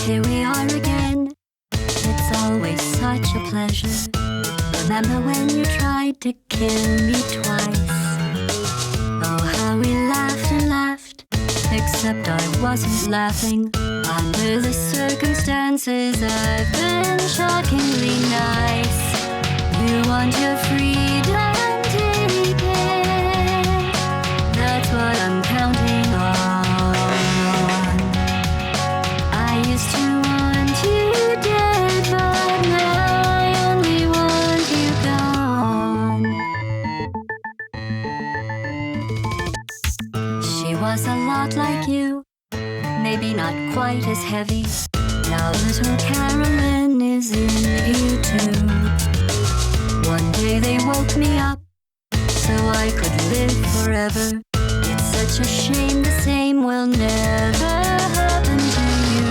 [SPEAKER 10] Here we are again. It's always such a pleasure. Remember when you tried to kill me twice? Oh, how we laughed and laughed. Except I wasn't laughing. Under the circumstances, I've been shockingly nice. You want your freedom, take it. That's what I'm counting on. I used to want you dead, but now I only want you gone. She was a lot like you, maybe not quite as heavy. Now little Carolyn is in you too. One day they woke me up so I could live forever. It's such a shame the same will never happen to you.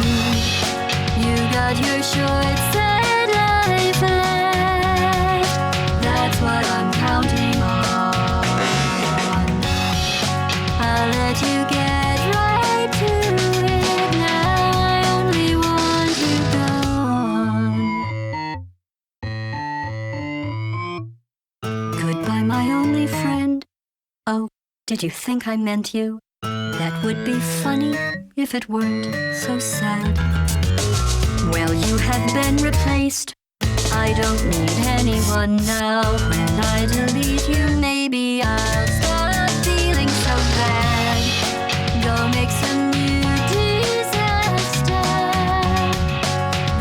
[SPEAKER 10] You got your short sad life left. That's what I'm counting on. I'll let you get right to it. Now I only want you gone. Goodbye, my only friend. Oh, did you think I meant you? That would be funny if it weren't so sad. Well, you have been replaced. I don't need anyone now. When I delete you, maybe I'll stop feeling so bad. Go make some new disaster.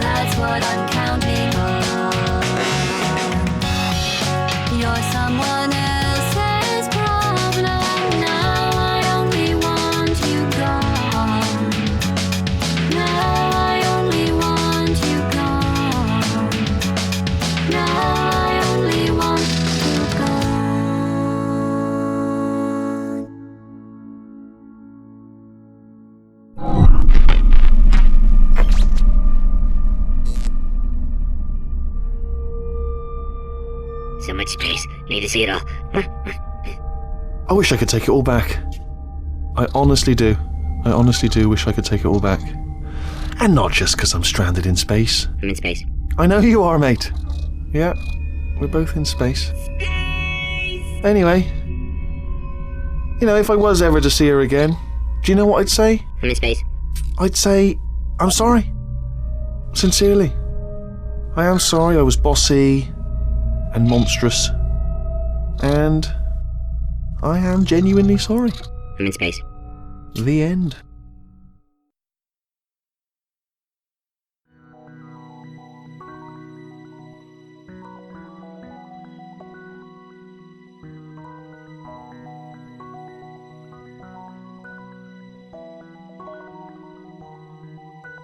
[SPEAKER 10] That's what I'm counting on. You're someone else's problem. Now I only want you gone. Now I only want you gone. Now I only want you gone.
[SPEAKER 8] So much space. Need to see it all.
[SPEAKER 4] I wish I could take it all back. I honestly do. I honestly do wish I could take it all back. And not just because I'm stranded in space.
[SPEAKER 8] I'm in space.
[SPEAKER 4] I know you are, mate. Yeah, we're both in space. Anyway, you know, if I was ever to see her again, do you know what I'd say?
[SPEAKER 8] I'm in space.
[SPEAKER 4] I'd say, I'm sorry. Sincerely. I am sorry I was bossy and monstrous. And I am genuinely sorry.
[SPEAKER 8] I'm in space.
[SPEAKER 4] The end.